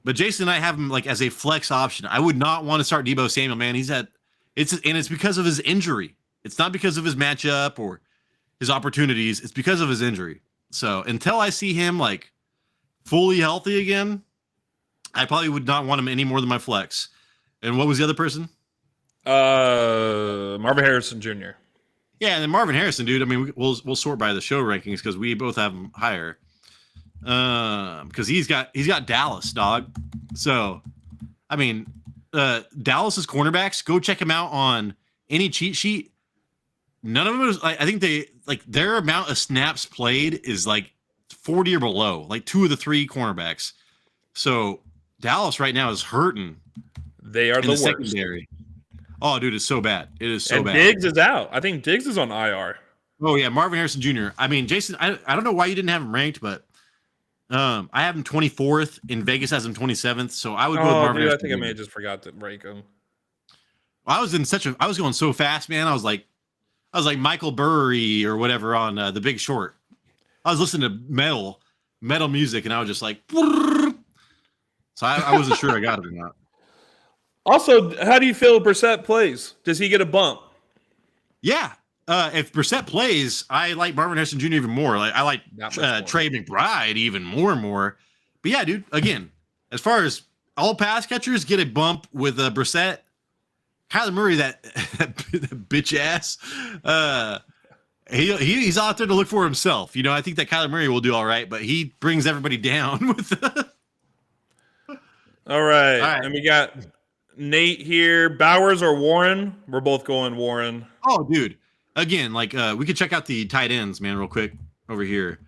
But Jason and I have him like as a flex option. I would not want to start Debo Samuel, man. It's because of his injury. It's not because of his matchup or his opportunities. It's because of his injury. So until I see him like fully healthy again, I probably would not want him any more than my flex. And what was the other person? Marvin Harrison Jr. Yeah, and then Marvin Harrison, dude. I mean, we'll sort by the show rankings because we both have him higher. Because he's got Dallas, dog. So, I mean, Dallas's cornerbacks, go check him out on any cheat sheet. None of them is. I think their amount of snaps played is like 40 or below. Like 2 of the 3 cornerbacks. So Dallas right now is hurting. They are the worst. Secondary. Oh, dude, it's so bad. It is so bad. Diggs is out. I think Diggs is on IR. Oh yeah, Marvin Harrison Jr. I mean, Jason, I don't know why you didn't have him ranked, but I have him 24th, and Vegas has him 27th. So I would go with Marvin Harrison. I think I may have just forgot to rank him. I was going so fast, man. I was like Michael Burry or whatever on The Big Short. I was listening to metal music, and I was just like, so I wasn't sure I got it or not. Also, how do you feel Brissett plays? Does he get a bump? Yeah. If Brissett plays, I like Marvin Harrison Jr. even more. Like I like Trey McBride even more and more. But yeah, dude, again, as far as all pass catchers get a bump with Brissett, Kyler Murray, that bitch ass. he's out there to look for himself. I think that Kyler Murray will do all right, but he brings everybody down with the. All right. All right. And we got Nate here. Bowers or Warren? We're both going Warren. Oh, dude. Again, we could check out the tight ends, man, real quick over here.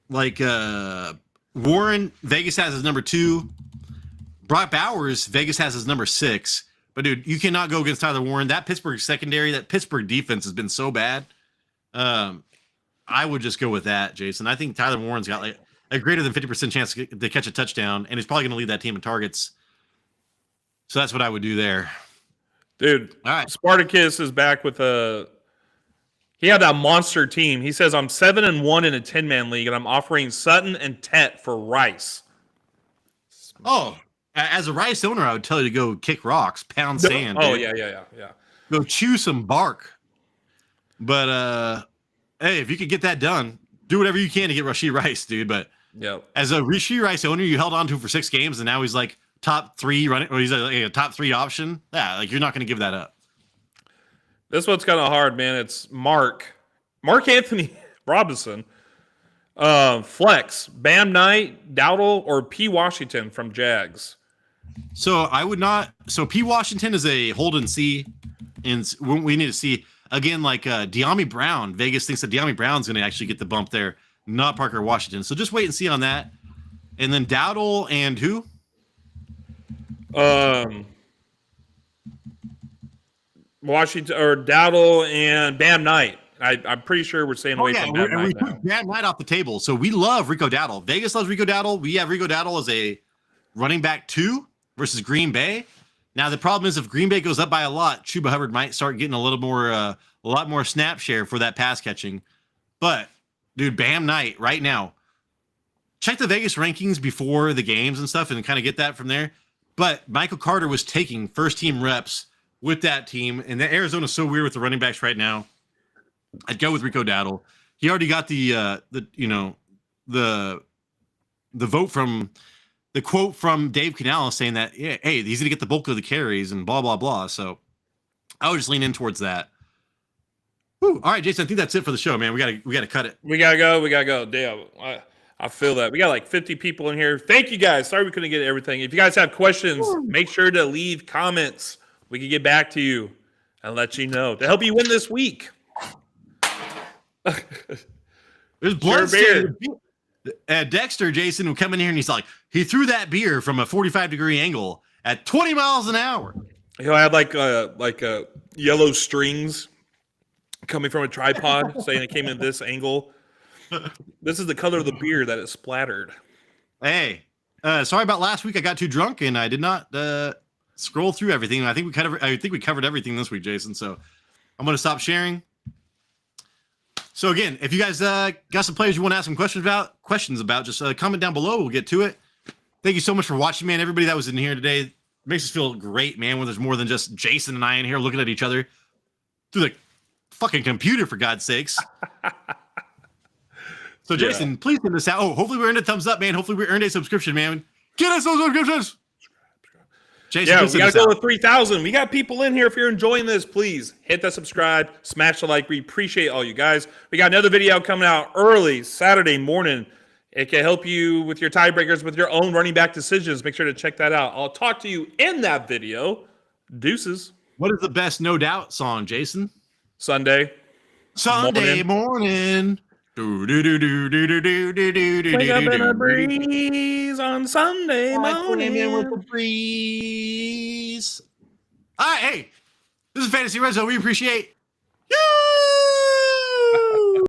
Warren, Vegas has his number 2. Brock Bowers, Vegas has his number 6. But, dude, you cannot go against Tyler Warren. That Pittsburgh secondary, that Pittsburgh defense has been so bad. I would just go with that, Jason. I think Tyler Warren's got a greater than 50% chance to catch a touchdown, and he's probably going to lead that team in targets. So that's what I would do there. Dude, all right. Spartacus is back with he had that monster team. He says, I'm 7-1 in a 10-man league, and I'm offering Sutton and Tet for Rice. Oh, as a Rice owner, I would tell you to go kick rocks, pound sand. Oh, dude. yeah. Go chew some bark. But, hey, if you could get that done, do whatever you can to get Rashee Rice, dude. But as a Rashee Rice owner, you held on to him for 6 games, and now he's like top 3 running, or he's a top 3 option. Yeah, you're not going to give that up. This one's kind of hard, man. It's Mark Anthony Robinson, flex, Bam Knight, Dowdle, or P. Washington from Jags. So I would not. So P. Washington is a hold and see, and we need to see again. De'Ami Brown, Vegas thinks that De'Ami Brown's going to actually get the bump there, not Parker Washington. So just wait and see on that. And then Dowdle and who? Washington or Dowdle and Bam Knight. I'm pretty sure we're staying away from Bam Knight. We put Bam Knight off the table. So we love Rico Dowdle. Vegas loves Rico Dowdle. We have Rico Dowdle as a running back 2 versus Green Bay. Now the problem is if Green Bay goes up by a lot, Chuba Hubbard might start getting a lot more snap share for that pass catching. But dude, Bam Knight right now. Check the Vegas rankings before the games and stuff, and kind of get that from there. But Michael Carter was taking first team reps with that team, and Arizona's so weird with the running backs right now. I'd go with Rico Dowdle. He already got the vote from the quote from Dave Canales saying that hey, he's gonna get the bulk of the carries and blah blah blah. So I would just lean in towards that. Whew. All right, Jason, I think that's it for the show, man. We gotta cut it. We gotta go. Damn, I feel that. We got like 50 people in here. Thank you guys. Sorry we couldn't get everything. If you guys have questions, make sure to leave comments. We can get back to you and let you know to help you win this week. There's blood Dexter, Jason, will come in here and he's like, he threw that beer from a 45-degree angle at 20 miles an hour. He'll have like yellow strings coming from a tripod saying it came in this angle. This is the color of the beer that it splattered. Hey, sorry about last week. I got too drunk and I did not scroll through everything. I think we covered everything this week, Jason. So I'm going to stop sharing. So again, if you guys got some players you want to ask some questions about, just comment down below. We'll get to it. Thank you so much for watching, man. Everybody that was in here today, it makes us feel great, man, when there's more than just Jason and I in here looking at each other through the fucking computer, for God's sakes. So Jason, please send us out. Oh, hopefully we earned a thumbs up, man. Hopefully we earned a subscription, man. Get us those subscriptions. Jason, we got to go with 3,000. We got people in here. If you're enjoying this, please hit that subscribe, smash the like. We appreciate all you guys. We got another video coming out early Saturday morning. It can help you with your tiebreakers, with your own running back decisions. Make sure to check that out. I'll talk to you in that video. Deuces. What is the best No Doubt song, Jason? Sunday morning. Wake up in a breeze on Sunday morning. With the breeze. All right, hey, this is Fantasy Red Zone. We appreciate